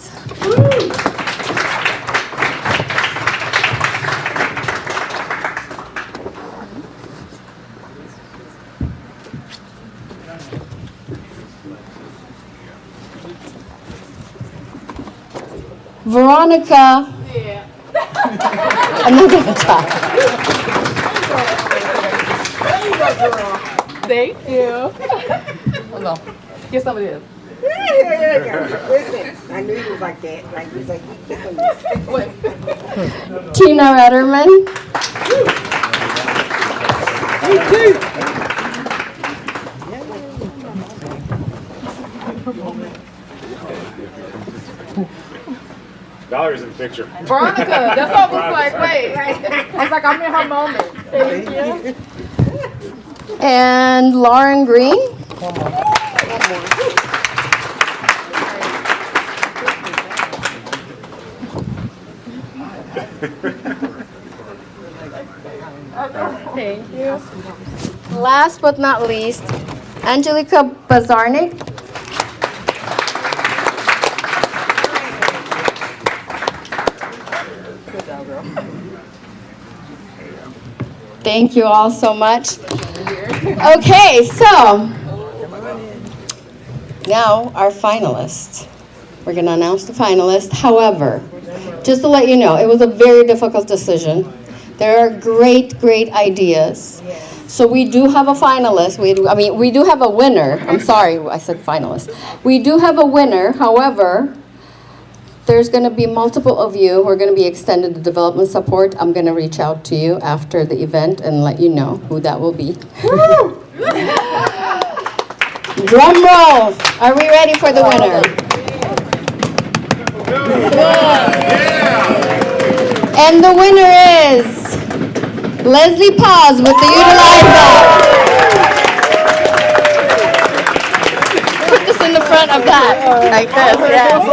Veronica. Yeah. I'm not going to talk. Thank you. Hold on. Get somebody else. Listen, I knew you was like that. Like, you was like, Tina Ratterman. Me too. Valerie's in the picture. Veronica, that's what I was like, wait. I was like, I'm in her moment. Thank you. And Lauren Green. Thank you. Last but not least, Angelika Bazarnik. Thank you all so much. Okay, so now our finalists. We're going to announce the finalists. However, just to let you know, it was a very difficult decision. There are great, great ideas. So we do have a finalist. We do have a winner. I'm sorry, I said finalist. We do have a winner. However, there's going to be multiple of you who are going to be extended the development support. I'm going to reach out to you after the event and let you know who that will be. Drum roll. Are we ready for the winner? And the winner is Leslie Paz with the Utilizer. Put this in the front of that, like this, yes.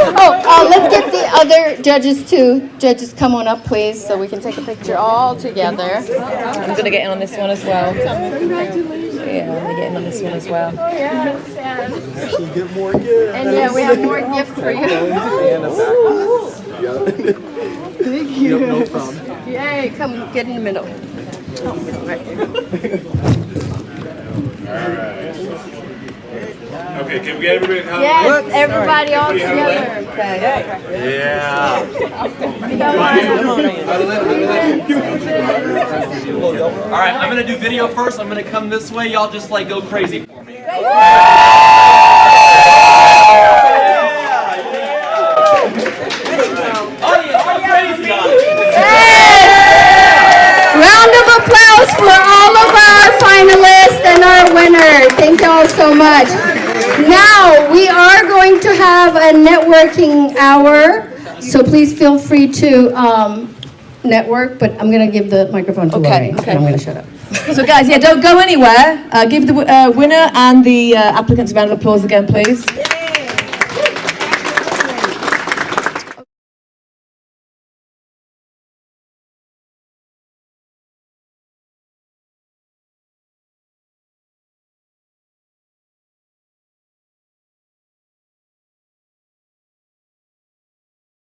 Oh, let's get the other judges too. Judges, come on up, please, so we can take a picture all together. I'm going to get in on this one as well. Congratulations. Yeah, I'm going to get in on this one as well. Oh, yes, yes. She'll get more gifts. And yeah, we have more gifts for you. Thank you. Yep, no problem. Yay, come get in the middle. Okay, can we get everybody to have Yes, everybody all together. Yeah. All right, I'm gonna do video first. I'm gonna come this way. Y'all just like go crazy for me. Round of applause for all of our finalists and our winner. Thank you all so much. Now we are going to have a networking hour, so please feel free to network, but I'm going to give the microphone to Lori, and I'm going to shut up. So guys, yeah, don't go anywhere. Give the winner and the applicants a round of applause again, please.